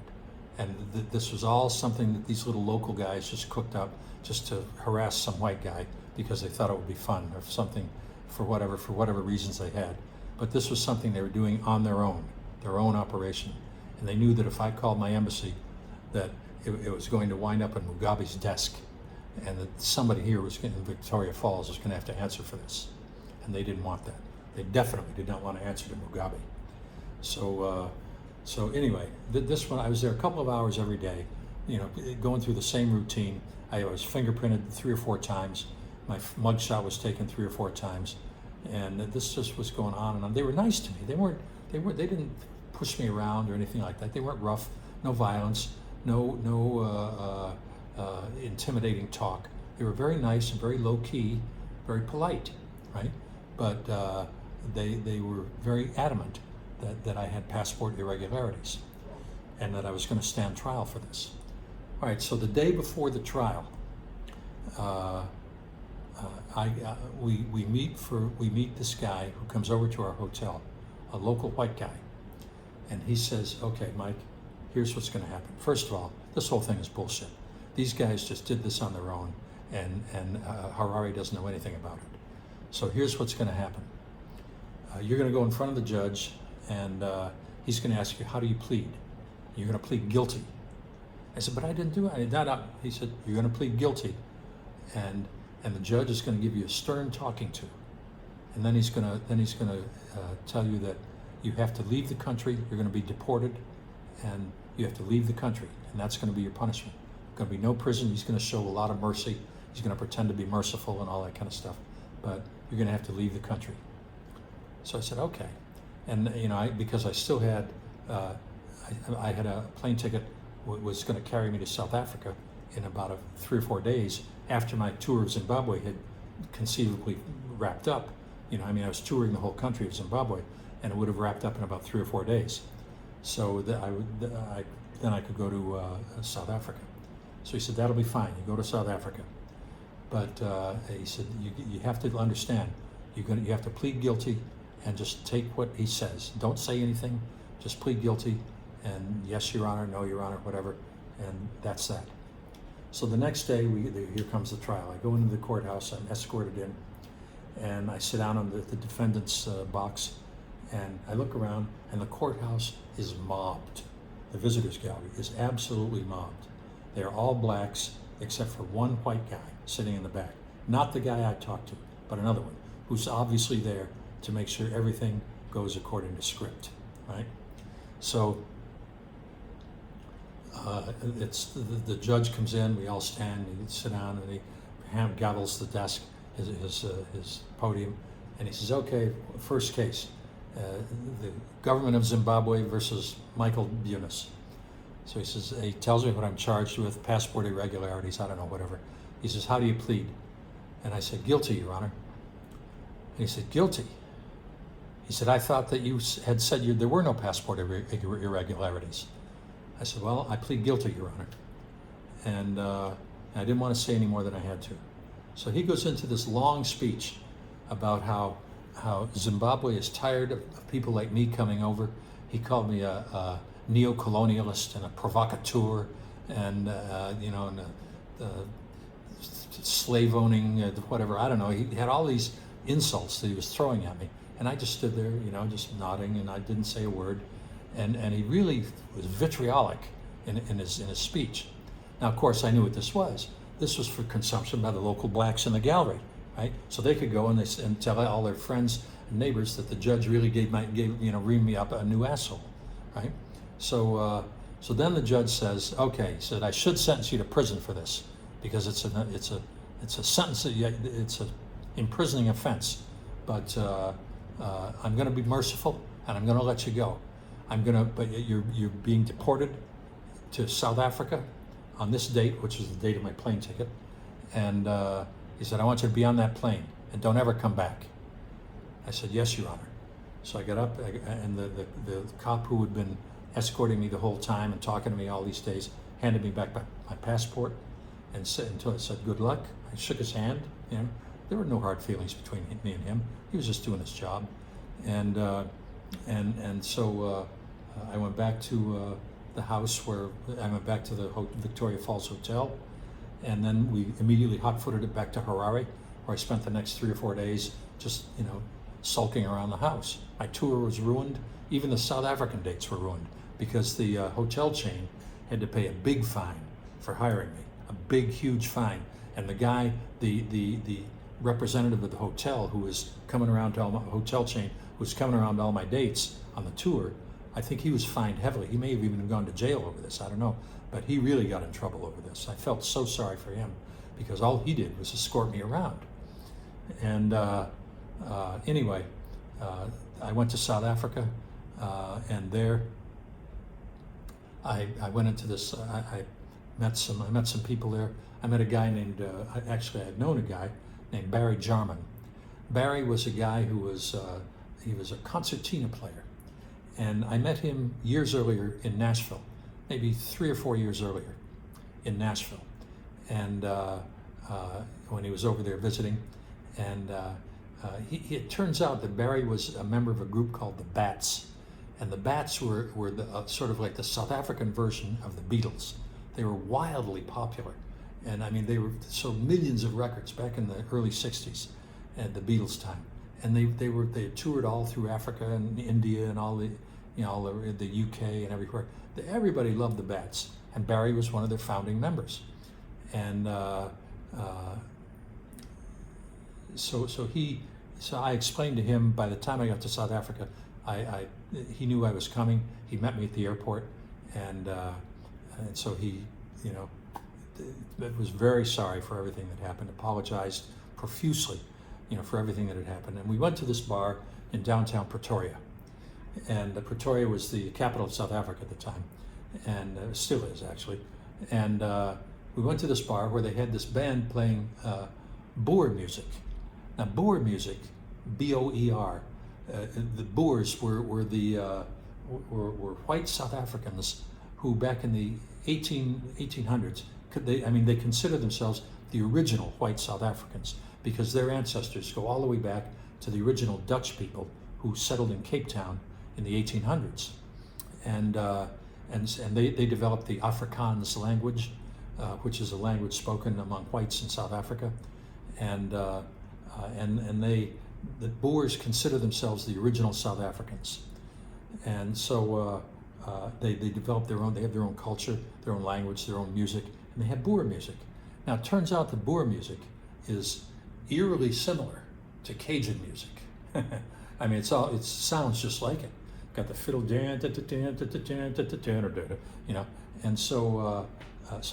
And this was all something that these little local guys just cooked up just to harass some white guy because they thought it would be fun or something for whatever reasons they had. But this was something they were doing on their own operation. And they knew that if I called my embassy, that it was going to wind up in Mugabe's desk, and that somebody here in Victoria Falls was going to have to answer for this. And they didn't want that. They definitely did not want to answer to Mugabe. So anyway, this one, I was there a couple of hours every day, going through the same routine. I was fingerprinted 3 or 4 times. My mugshot was taken 3 or 4 times, and this just was going on and on. They were nice to me. They didn't push me around or anything like that. They weren't rough, no violence, no intimidating talk. They were very nice and very low key, very polite, right? But they were very adamant that I had passport irregularities and that I was going to stand trial for this. All right, so the day before the trial, we meet this guy who comes over to our hotel, a local white guy, and he says, "Okay, Mike, here's what's going to happen. First of all, this whole thing is bullshit. These guys just did this on their own, and Harare doesn't know anything about it. So here's what's going to happen. You're going to go in front of the judge, and he's going to ask you, how do you plead? You're going to plead guilty." I said, "But I didn't do it." He said, "You're going to plead guilty, and the judge is going to give you a stern talking to, and then he's going to tell you that you have to leave the country. You're going to be deported, and you have to leave the country, and that's going to be your punishment. There's going to be no prison. He's going to show a lot of mercy. He's going to pretend to be merciful and all that kind of stuff, but you're going to have to leave the country." So I said, "Okay," and because I still had I had a plane ticket was going to carry me to South Africa in about 3 or 4 days after my tour of Zimbabwe had conceivably wrapped up. I was touring the whole country of Zimbabwe, and it would have wrapped up in about 3 or 4 days. So then I could go to South Africa. So he said, "That'll be fine. You go to South Africa." But he said, you have to understand, you have to plead guilty and just take what he says. Don't say anything. Just plead guilty, and yes, Your Honor, no, Your Honor, whatever, and that's that. So the next day, here comes the trial. I go into the courthouse. I'm escorted in, and I sit down on the defendant's box, and I look around, and the courthouse is mobbed. The visitors gallery is absolutely mobbed. They're all blacks except for one white guy sitting in the back. Not the guy I talked to, but another one who's obviously there to make sure everything goes according to script, right? So it's the judge comes in, we all stand, we sit down, and he gavels the desk, his podium, and he says, "Okay, first case, the government of Zimbabwe versus Michael Bunis." So he says, he tells me what I'm charged with, passport irregularities, I don't know, whatever. He says, "How do you plead?" And I said, "Guilty, Your Honor." And he said, "Guilty?" He said, "I thought that you had said there were no passport irregularities." I said, "Well, I plead guilty, Your Honor." And I didn't want to say any more than I had to. So he goes into this long speech about how Zimbabwe is tired of people like me coming over. He called me a neo-colonialist and a provocateur, and slave-owning, whatever, I don't know. He had all these insults that he was throwing at me. And I just stood there, just nodding, and I didn't say a word. And he really was vitriolic in his speech. Now, of course, I knew what this was. This was for consumption by the local blacks in the gallery, right? So they could go and tell all their friends and neighbors that the judge really reamed me up a new asshole, right? So then the judge says, "Okay," he said, "I should sentence you to prison for this because it's a sentence, it's an imprisoning offense, but I'm going to be merciful and I'm going to let you go. But you're being deported to South Africa on this date, which is the date of my plane ticket." And he said, "I want you to be on that plane and don't ever come back." I said, "Yes, Your Honor." So I got up, and the cop who had been escorting me the whole time and talking to me all these days handed me back my passport and said, "Good luck." I shook his hand, There were no hard feelings between me and him. He was just doing his job, and so I went back to the house where I went back to the Victoria Falls Hotel, and then we immediately hot-footed it back to Harare, where I spent the next 3 or 4 days just sulking around the house. My tour was ruined. Even the South African dates were ruined because the hotel chain had to pay a big fine for hiring me, a big, huge fine. And the guy, the representative of the hotel who was coming around to all my hotel chain, who was coming around to all my dates on the tour, I think he was fined heavily. He may have even gone to jail over this, I don't know. But he really got in trouble over this. I felt so sorry for him because all he did was escort me around. And anyway, I went to South Africa, and there I went into this. I met some people there. I met a guy named. Actually, I had known a guy named Barry Jarman. Barry was a guy who was he was a concertina player, and I met him years earlier in Nashville, maybe 3 or 4 years earlier, in Nashville, and when he was over there visiting, and it turns out that Barry was a member of a group called the Bats, and the Bats were the, sort of like the South African version of the Beatles. They were wildly popular, and I mean they were sold millions of records back in the early '60s, at the Beatles time, and they toured all through Africa and India and all the the UK and everywhere. Everybody loved the Bats, and Barry was one of their founding members, and so I explained to him. By the time I got to South Africa, he knew I was coming. He met me at the airport, and so he, was very sorry for everything that happened. Apologized profusely, for everything that had happened. And we went to this bar in downtown Pretoria, and Pretoria was the capital of South Africa at the time, and still is actually. And we went to this bar where they had this band playing Boer music. Now, Boer music, B-O-E-R, the Boers were white South Africans who, back in the 1800s, they consider themselves the original white South Africans because their ancestors go all the way back to the original Dutch people who settled in Cape Town in the 1800s, and they developed the Afrikaans language, which is a language spoken among whites in South Africa, and the Boers consider themselves the original South Africans, and so they developed their own. They have their own culture, their own language, their own music, and they have Boer music. Now it turns out that Boer music is eerily similar to Cajun music. I mean, it sounds just like it. Got the fiddle, and so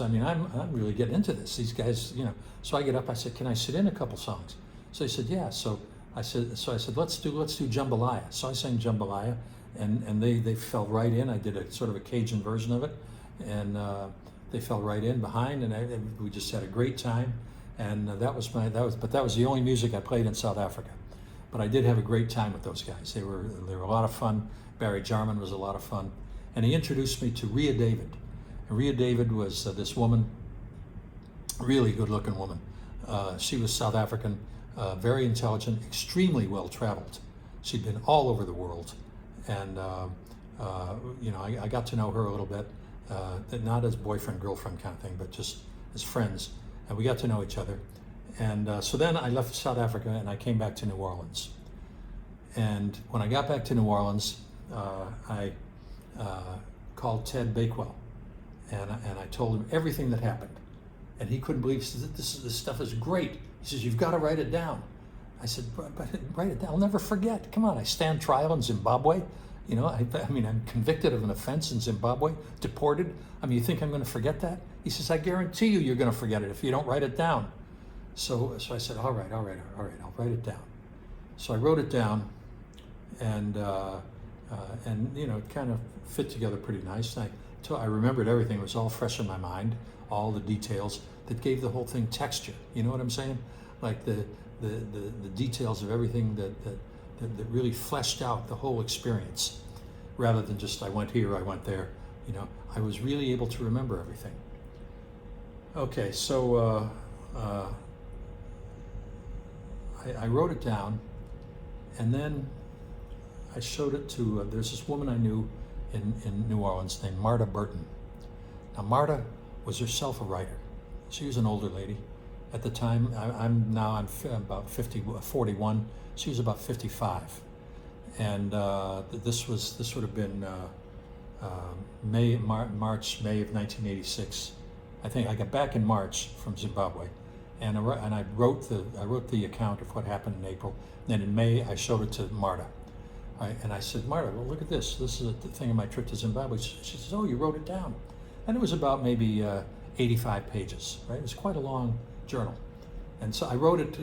I mean, I'm really getting into this. These guys, So I get up. I said, "Can I sit in a couple songs?" So he said, "Yeah." So I said, "Let's do jambalaya." So I sang jambalaya, and they fell right in. I did a sort of a Cajun version of it, and they fell right in behind, and we just had a great time. And that was the only music I played in South Africa. But I did have a great time with those guys. They were a lot of fun. Barry Jarman was a lot of fun, and he introduced me to Rhea David. And Rhea David was this woman, really good-looking woman. She was South African, very intelligent, extremely well-traveled. She'd been all over the world, and I got to know her a little bit, not as boyfriend-girlfriend kind of thing, but just as friends, and we got to know each other. And so then I left South Africa and I came back to New Orleans. And when I got back to New Orleans, I called Ted Bakewell, and I told him everything that happened. And he couldn't believe. He said, this stuff is great. He says, "You've got to write it down." I said, but write it down. I'll never forget. Come on, I stand trial in Zimbabwe. I mean, I'm convicted of an offense in Zimbabwe, deported. I mean, you think I'm going to forget that? He says, "I guarantee you're going to forget it if you don't write it down." So I said, all right, I'll write it down. So I wrote it down, and it kind of fit together pretty nice. And I remembered everything. It was all fresh in my mind, all the details that gave the whole thing texture. You know what I'm saying? Like the details of everything that really fleshed out the whole experience, rather than just I went here, I went there. I was really able to remember everything. Okay, so I wrote it down, and then I showed it to, there's this woman I knew in New Orleans named Marta Burton. Now Marta was herself a writer. She was an older lady. At the time, I'm about 41. She was about 55. And this would have been March, May of 1986. I think I got back in March from Zimbabwe, and I wrote the account of what happened in April. Then in May, I showed it to Marta. Right, and I said, Marta, well, look at this. This is the thing of my trip to Zimbabwe. She says, oh, you wrote it down. And it was about maybe 85 pages, right? It was quite a long journal. And so I wrote it,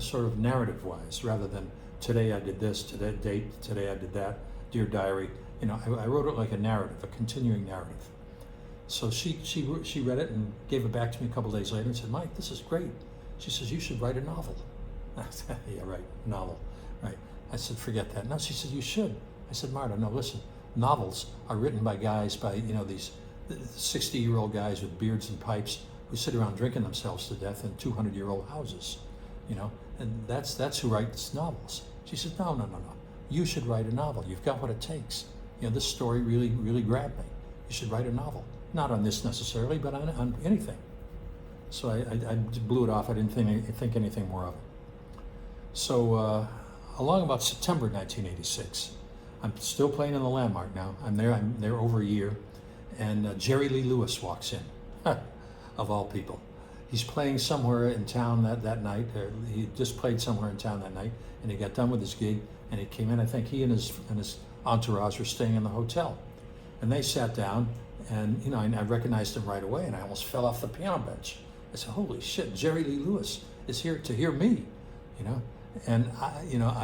sort of narrative-wise, rather than today I did this, today I did that, dear diary. I wrote it like a narrative, a continuing narrative. So she read it and gave it back to me a couple days later and said, Mike, this is great. She says, you should write a novel. I said, yeah, right, novel, right. I said, forget that. No, she said, you should. I said, Marta, no, listen, novels are written by guys, these 60-year-old guys with beards and pipes who sit around drinking themselves to death in 200-year-old houses, and that's who writes novels. She said, no, you should write a novel. You've got what it takes. This story really, really grabbed me. You should write a novel. Not on this necessarily, but on anything. So I blew it off. I didn't think anything more of it. So along about September 1986, I'm still playing in the Landmark now. I'm there over a year, and Jerry Lee Lewis walks in, of all people. He's playing somewhere in town that night. He just played somewhere in town that night, and he got done with his gig, and he came in. I think he and his entourage were staying in the hotel, and they sat down, and I recognized him right away, and I almost fell off the piano bench. I said, "Holy shit! Jerry Lee Lewis is here to hear me," And I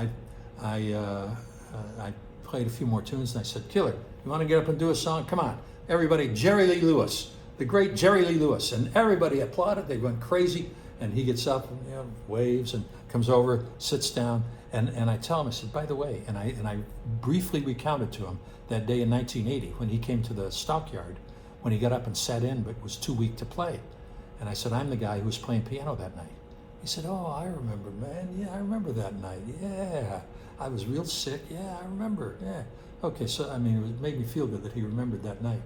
played a few more tunes, and I said, "Killer, you want to get up and do a song? Come on, everybody! Jerry Lee Lewis, the great Jerry Lee Lewis," and everybody applauded. They went crazy, and he gets up, and waves, and comes over, sits down, and I tell him, I said, "By the way," and I briefly recounted to him that day in 1980 when he came to the stockyard, when he got up and sat in but was too weak to play, and I said, "I'm the guy who was playing piano that night." He said, "Oh, I remember, man. Yeah, I remember that night. Yeah, I was real sick. Yeah, I remember. Yeah." Okay, so it made me feel good that he remembered that night.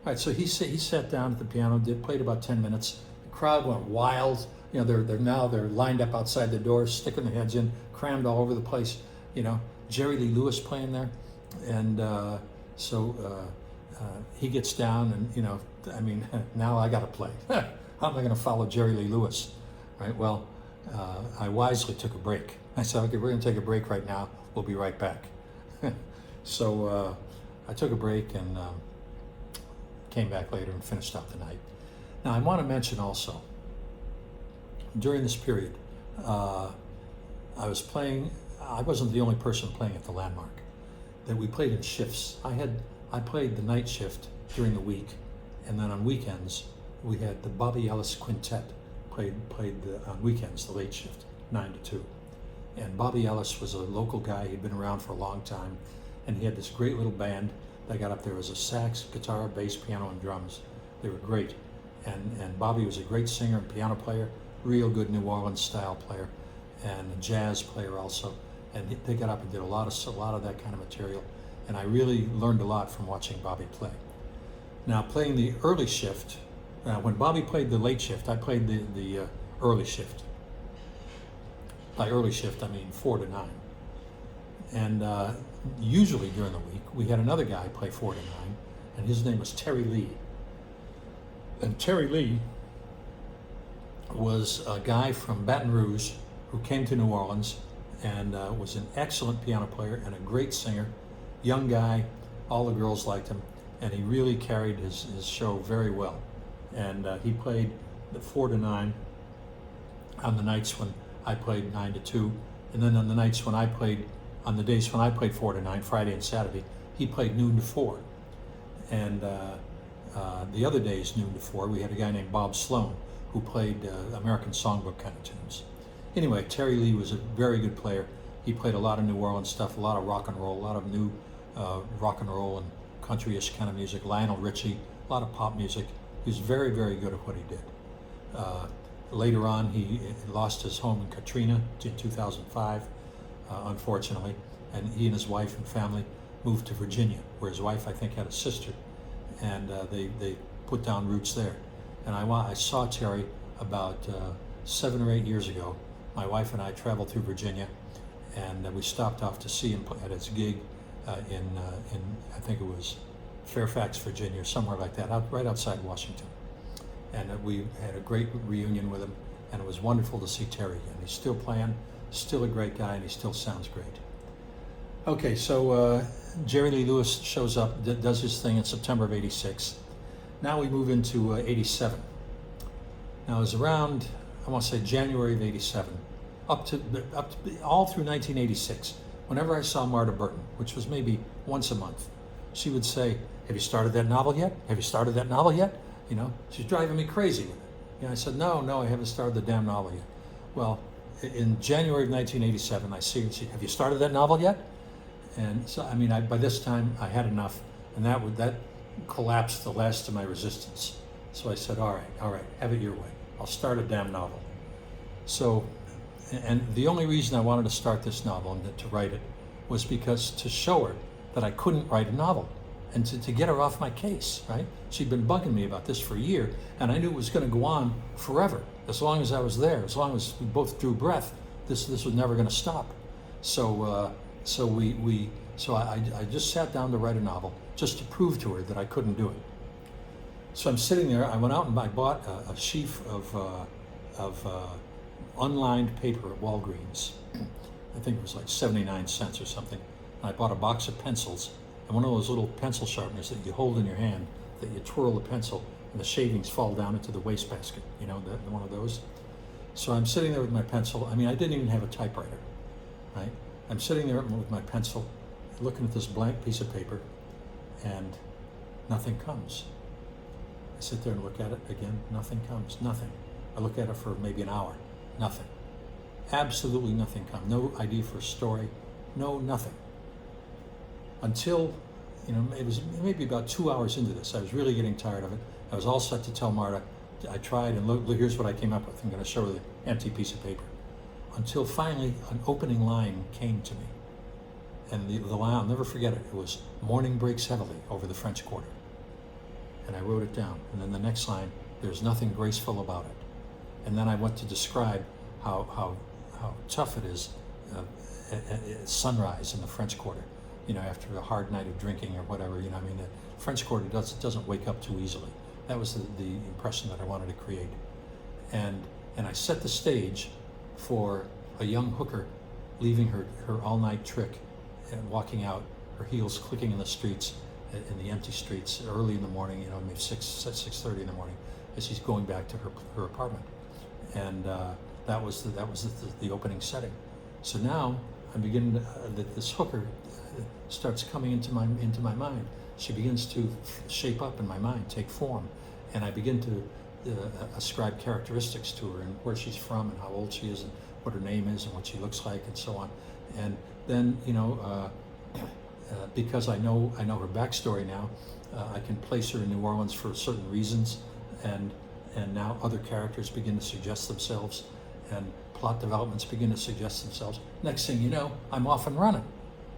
All right, so he sat down at the piano, played about 10 minutes. The crowd went wild. They're lined up outside the door, sticking their heads in, crammed all over the place. Jerry Lee Lewis playing there, and so he gets down, and now I got to play. How am I going to follow Jerry Lee Lewis? Right. Well, I wisely took a break. I said, "Okay, we're going to take a break right now. We'll be right back." So I took a break and came back later and finished out the night. Now, I want to mention also, during this period, I was playing. I wasn't the only person playing at the Landmark. That we played in shifts. I played the night shift during the week, and then on weekends we had the Bobby Ellis Quintet. Played on weekends, the late shift, 9 to 2. And Bobby Ellis was a local guy. He'd been around for a long time, and he had this great little band that got up there as a sax, guitar, bass, piano, and drums. They were great. And Bobby was a great singer and piano player, real good New Orleans style player, and a jazz player also. And they got up and did a lot of that kind of material. And I really learned a lot from watching Bobby play. Now, playing the early shift, when Bobby played the late shift, I played the early shift. By early shift, I mean 4 to 9. And usually during the week, we had another guy play 4 to 9, and his name was Terry Lee. And Terry Lee was a guy from Baton Rouge who came to New Orleans and was an excellent piano player and a great singer. Young guy, all the girls liked him, and he really carried his show very well. And he played the 4 to 9 on the nights when I played 9 to 2, and then on the days when I played 4 to 9, Friday and Saturday, he played noon to 4. And the other days, noon to 4, we had a guy named Bob Sloan who played American songbook kind of tunes. Anyway, Terry Lee was a very good player. He played a lot of New Orleans stuff, a lot of rock and roll, a lot of new rock and roll and country-ish kind of music, Lionel Richie, a lot of pop music. He was very, very good at what he did. Later on, he lost his home in Katrina in 2005, unfortunately, and he and his wife and family moved to Virginia, where his wife, I think, had a sister, and they put down roots there. And I saw Terry about 7 or 8 years ago. My wife and I traveled through Virginia, and we stopped off to see him at his gig in I think it was Fairfax, Virginia, or somewhere like that, right outside Washington. And we had a great reunion with him, and it was wonderful to see Terry again. He's still playing, still a great guy, and he still sounds great. Okay, so Jerry Lee Lewis shows up, does his thing in September of '86. Now we move into '87. Now it was around, I want to say January of '87, up to all through 1986. Whenever I saw Marta Burton, which was maybe once a month, she would say, "Have you started that novel yet? Have you started that novel yet?" You know, she's driving me crazy with it. You know, I said, no, I haven't started the damn novel yet. Well, in January of 1987, I see her and she, "Have you started that novel yet?" And so, I mean, by this time I had enough, and that collapsed the last of my resistance. So I said, all right, have it your way. I'll start a damn novel. So, and the only reason I wanted to start this novel and to write it was because to show her that I couldn't write a novel, and to get her off my case, right? She'd been bugging me about this for a year, and I knew it was going to go on forever. As long as I was there, as long as we both drew breath, this was never going to stop. So I just sat down to write a novel, just to prove to her that I couldn't do it. So I'm sitting there. I went out and I bought a sheaf of unlined paper at Walgreens. I think it was like 79 cents or something. And I bought a box of pencils and one of those little pencil sharpeners that you hold in your hand, that you twirl the pencil and the shavings fall down into the wastebasket, you know, one of those. So I'm sitting there with my pencil. I mean, I didn't even have a typewriter, right? I'm sitting there with my pencil, looking at this blank piece of paper, and nothing comes. I sit there and look at it again, nothing comes, nothing. I look at it for maybe an hour, nothing. Absolutely nothing comes. No idea for a story, nothing. Until, you know, it was maybe about 2 hours into this. I was really getting tired of it. I was all set to tell Marta. I tried, and look, here's what I came up with. I'm going to show her the empty piece of paper. Until finally, an opening line came to me. And the line, I'll never forget it. It was, "Morning breaks heavily over the French Quarter." And I wrote it down. And then the next line, "There's nothing graceful about it." And then I went to describe how tough it is at sunrise in the French Quarter. You know, after a hard night of drinking or whatever, you know, I mean, the French Quarter doesn't wake up too easily. That was the impression that I wanted to create. And I set the stage for a young hooker leaving her all-night trick and walking out, her heels clicking in the streets, in the empty streets, early in the morning, you know, maybe 6:30 in the morning, as she's going back to her apartment. And that was the opening setting. So now I'm beginning to, this hooker starts coming into my mind. She begins to shape up in my mind, take form, and I begin to ascribe characteristics to her and where she's from and how old she is and what her name is and what she looks like and so on. And then, you know, because I know her backstory now, I can place her in New Orleans for certain reasons, and now other characters begin to suggest themselves, and plot developments begin to suggest themselves. Next thing you know, I'm off and running.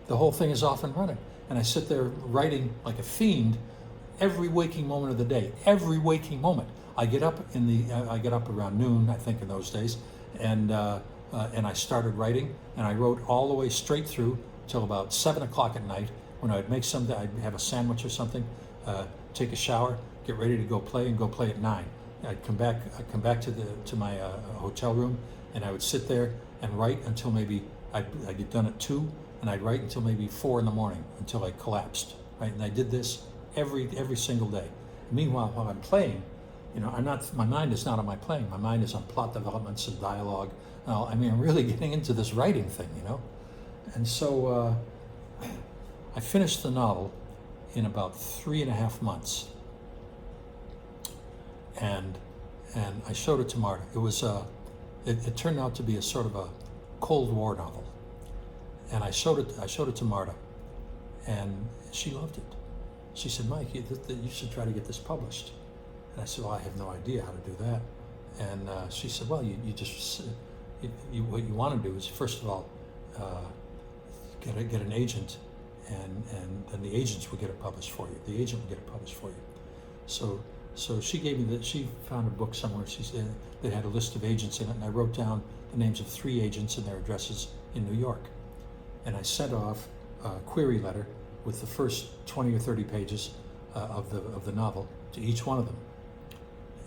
The whole thing is off and running, and I sit there writing like a fiend every waking moment of the day. Every waking moment, I get up around noon, I think, in those days, and I started writing, and I wrote all the way straight through till about 7 o'clock at night, when I'd make something, I'd have a sandwich or something, take a shower, get ready to go play, and go play at 9. I'd come back to my hotel room, and I would sit there and write until maybe I'd get done at 2, and I'd write until maybe 4 in the morning, until I collapsed, right? And I did this every single day. Meanwhile, while I'm playing, you know, my mind is not on my playing. My mind is on plot developments and dialogue. I mean, I'm really getting into this writing thing, you know? And so I finished the novel in about 3.5 months. And I showed it to Marta. It was it turned out to be a sort of a Cold War novel. And I showed it to Marta, and she loved it. She said, "Mike, you should try to get this published." And I said, "Well, I have no idea how to do that." And she said, well, you just, what you want to do is, first of all, get an agent, and then the agents will get it published for you. The agent will get it published for you. So she gave me she found a book somewhere. She said that had a list of agents in it, and I wrote down the names of 3 agents and their addresses in New York. And I sent off a query letter with the first 20 or 30 pages of the novel to each one of them.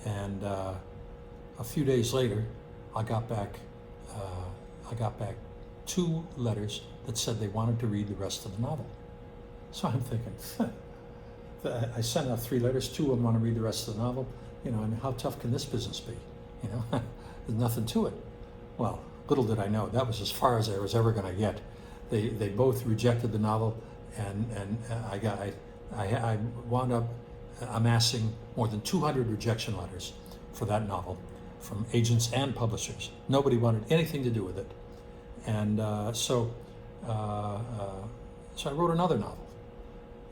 And a few days later, I got back 2 letters that said they wanted to read the rest of the novel. So I'm thinking, I sent out 3 letters, 2 of them want to read the rest of the novel. I mean, how tough can this business be? There's nothing to it. Well, little did I know, that was as far as I was ever going to get. They both rejected the novel, and I wound up amassing more than 200 rejection letters for that novel from agents and publishers. Nobody wanted anything to do with it. And so I wrote another novel.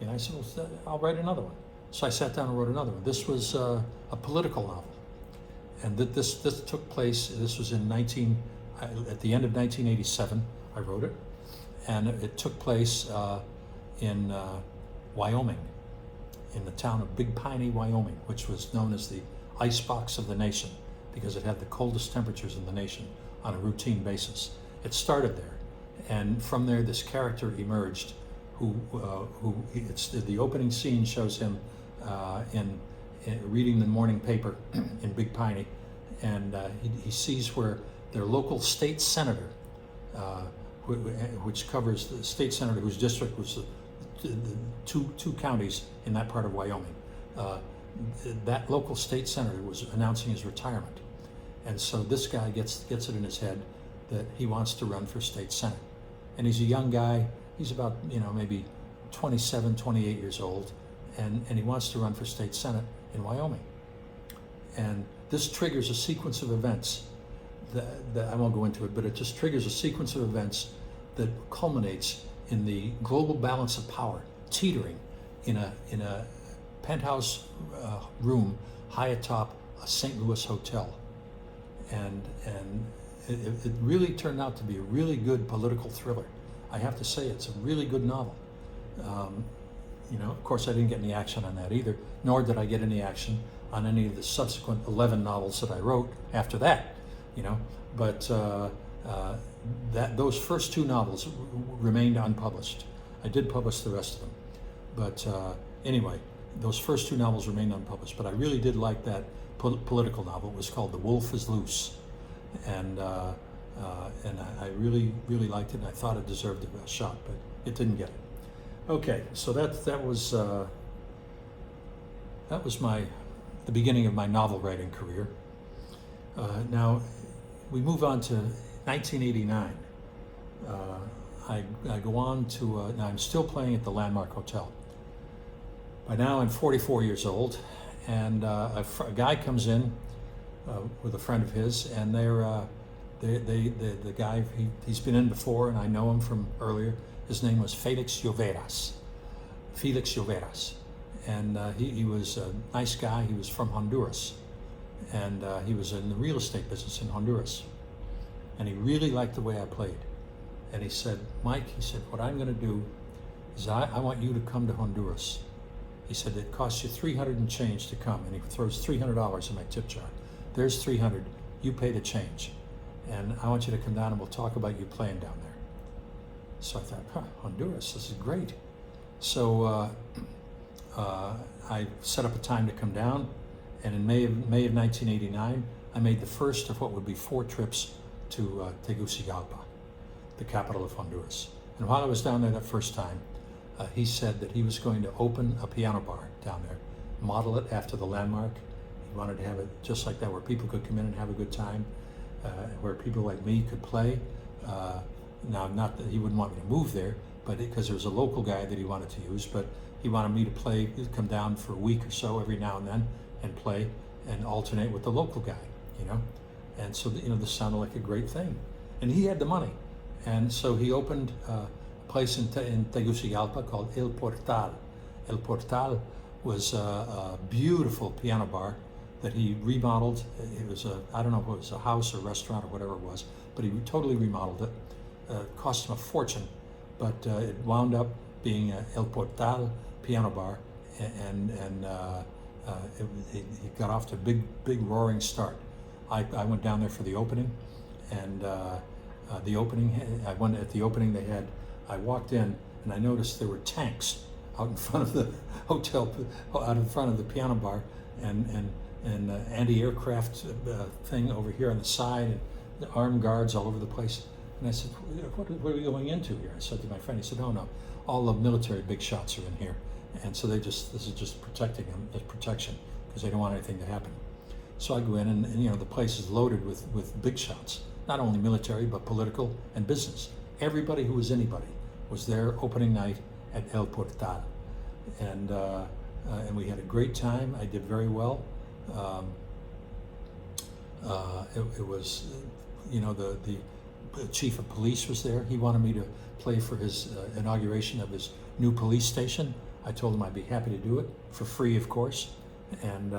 I said, well, I'll write another one. So I sat down and wrote another one. This was a political novel. And this took place, this was at the end of 1987, I wrote it. And it took place in Wyoming, in the town of Big Piney, Wyoming, which was known as the icebox of the nation because it had the coldest temperatures in the nation on a routine basis. It started there, and from there this character emerged the opening scene shows him in reading the morning paper in Big Piney, and he sees where their local state senator, which covers the state senator whose district was the two counties in that part of Wyoming. That local state senator was announcing his retirement, and so this guy gets it in his head that he wants to run for state senate. And he's a young guy. He's about, maybe 27, 28 years old, and he wants to run for state senate in Wyoming. And this triggers a sequence of events that I won't go into it, but it just triggers a sequence of events that culminates in the global balance of power teetering in a penthouse room high atop a St. Louis hotel. And it really turned out to be a really good political thriller. I have to say, it's a really good novel. Of course, I didn't get any action on that either, nor did I get any action on any of the subsequent 11 novels that I wrote after that. But those first 2 novels remained unpublished. I did publish the rest of them, but anyway, those first 2 novels remained unpublished. But I really did like that political novel. It was called The Wolf is Loose, and I really, really liked it, and I thought it deserved a shot, but it didn't get it. Okay, so that was the beginning of my novel writing career. Now we move on to 1989. I go on to now I'm still playing at the Landmark Hotel. By now I'm 44 years old, and a guy comes in with a friend of his, and the guy, he's been in before, and I know him from earlier. His name was Felix Lloveras. And he was a nice guy. He was from Honduras, and he was in the real estate business in Honduras. And he really liked the way I played. And he said, Mike, what I'm going to do is I want you to come to Honduras. He said, it costs you 300 and change to come. And he throws $300 in my tip jar. There's 300, you pay the change. And I want you to come down and we'll talk about you playing down there. So I thought, Honduras, this is great. So I set up a time to come down, and in May of 1989, I made the first of what would be 4 trips to Tegucigalpa, the capital of Honduras. And while I was down there that first time, he said that he was going to open a piano bar down there, model it after the Landmark. He wanted to have it just like that, where people could come in and have a good time, where people like me could play. Now, not that he wouldn't want me to move there, but because there was a local guy that he wanted to use, but he wanted me to play, come down for a week or so every now and then and play and alternate with the local guy, And so, this sounded like a great thing. And he had the money. And so he opened a place in Tegucigalpa called El Portal. El Portal was a beautiful piano bar that he remodeled. It was I don't know if it was a house or restaurant or whatever it was, but he totally remodeled it. Cost him a fortune, but it wound up being El Portal piano bar, and he got off to a big roaring start. I went down there for the opening, and the opening, I went at the opening. I walked in and I noticed there were tanks out in front of the hotel, out in front of the piano bar, and anti-aircraft thing over here on the side, and the armed guards all over the place. And I said, what are we going into here? I said to my friend, he said, oh no, all the military big shots are in here. And so this is just protecting them, as protection, because they don't want anything to happen. So I go in, and the place is loaded with big shots, not only military, but political and business. Everybody who was anybody was there opening night at El Portal. And we had a great time. I did very well. It was, the chief of police was there. He wanted me to play for his inauguration of his new police station. I told him I'd be happy to do it for free, of course, and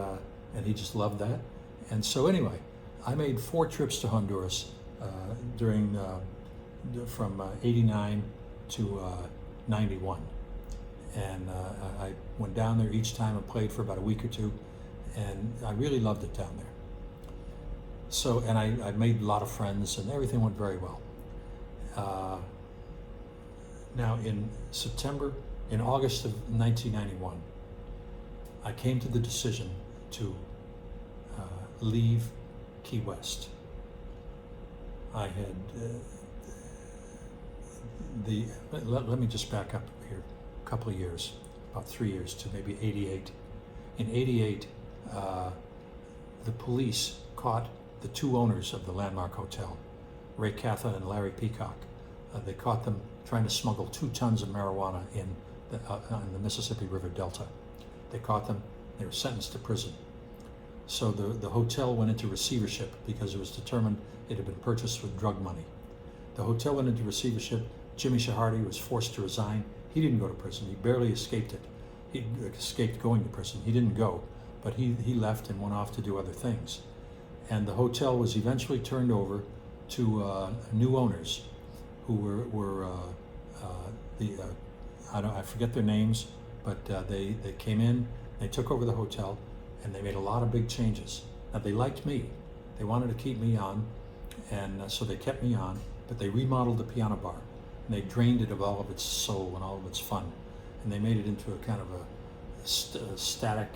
he just loved that. And so anyway, I made 4 trips to Honduras from '89 to '91, and I went down there each time and played for about a week or two, and I really loved it down there. So, and I made a lot of friends, and everything went very well. Now in August of 1991, I came to the decision to leave Key West. I had let me just back up here a couple of years, about 3 years, to maybe '88. In '88, the police caught the 2 owners of the Landmark Hotel, Ray Catha and Larry Peacock. They caught them trying to smuggle 2 tons of marijuana in the Mississippi River Delta. They caught them. They were sentenced to prison. So the hotel went into receivership because it was determined it had been purchased with drug money. The hotel went into receivership. Jimmy Shahardy was forced to resign. He didn't go to prison. He barely escaped it. He escaped going to prison. He didn't go, but he left and went off to do other things. And the hotel was eventually turned over to new owners who were I forget their names, but they came in, they took over the hotel, and they made a lot of big changes. Now they liked me, they wanted to keep me on, and so they kept me on, but they remodeled the piano bar, and they drained it of all of its soul and all of its fun, and they made it into a kind of a static,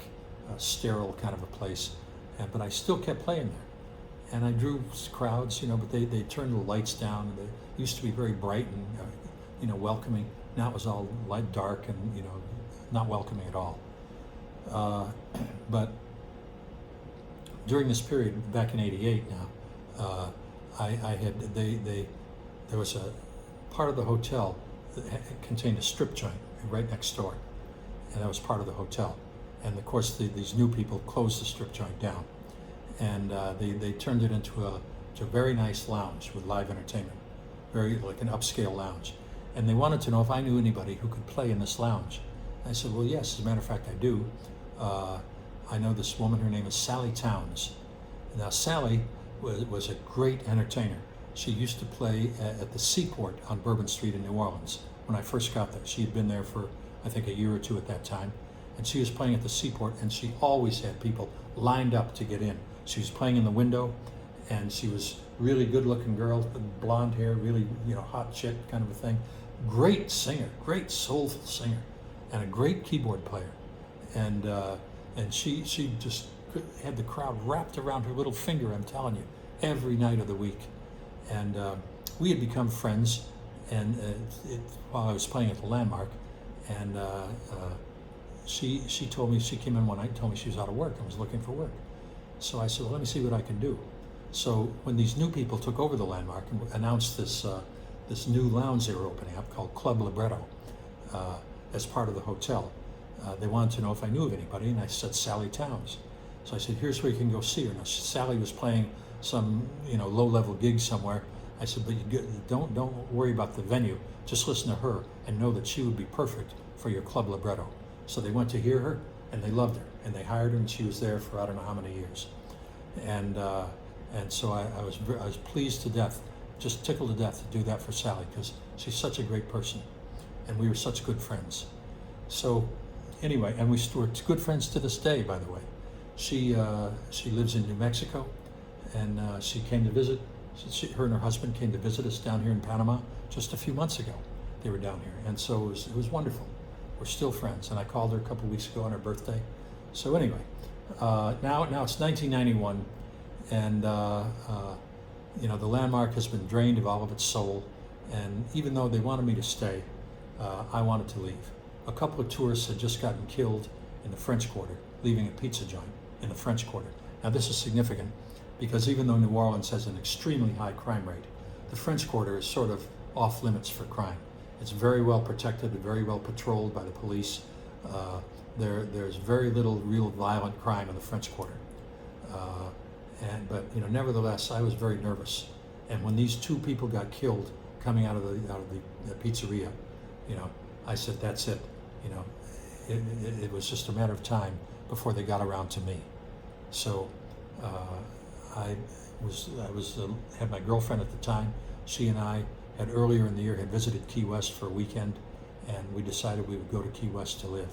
sterile kind of a place. But I still kept playing there, and I drew crowds, but they turned the lights down, and they used to be very bright and welcoming. Now it was all light, dark, and not welcoming at all. But during this period, back in '88 now, there was a part of the hotel that contained a strip joint right next door, and that was part of the hotel. And of course, these new people closed the strip joint down, and they turned it into a very nice lounge with live entertainment, very like an upscale lounge. And they wanted to know if I knew anybody who could play in this lounge. I said, well, yes, as a matter of fact, I do. I know this woman, her name is Sally Towns. Now, Sally was a great entertainer. She used to play at the Seaport on Bourbon Street in New Orleans when I first got there. She had been there for, I think, a year or 2 at that time. And she was playing at the Seaport, and she always had people lined up to get in. She was playing in the window, and she was really good-looking girl, blonde hair, really, hot chick kind of a thing. Great singer, great soulful singer, and a great keyboard player. And she just had the crowd wrapped around her little finger, I'm telling you, every night of the week. And we had become friends, and while I was playing at the Landmark, and she told me, she came in one night and told me she was out of work and was looking for work. So I said, well, let me see what I can do. So when these new people took over the Landmark and announced this new lounge they were opening up called Club Libretto as part of the hotel, they wanted to know if I knew of anybody, and I said Sally Towns. So I said, here's where you can go see her. Now, Sally was playing some low-level gig somewhere. I said, but don't worry about the venue. Just listen to her and know that she would be perfect for your Club Libretto. So they went to hear her, and they loved her, and they hired her, and she was there for I don't know how many years, and so I was pleased to death, just tickled to death to do that for Sally, because she's such a great person, and we were such good friends. So anyway, and we're good friends to this day, by the way. She lives in New Mexico, and she came to visit. Her and her husband came to visit us down here in Panama just a few months ago. They were down here, and so it was wonderful. We're still friends, and I called her a couple of weeks ago on her birthday. So anyway, now it's 1991, and the landmark has been drained of all of its soul. And even though they wanted me to stay, I wanted to leave. A couple of tourists had just gotten killed in the French Quarter, leaving a pizza joint in the French Quarter. Now this is significant because even though New Orleans has an extremely high crime rate, the French Quarter is sort of off limits for crime. It's very well protected and very well patrolled by the police. There's very little real violent crime in the French Quarter. But nevertheless, I was very nervous. And when these two people got killed coming out of the pizzeria, I said, that's it. It was just a matter of time before they got around to me. So I had my girlfriend at the time. She and I had earlier in the year had visited Key West for a weekend, and we decided we would go to Key West to live.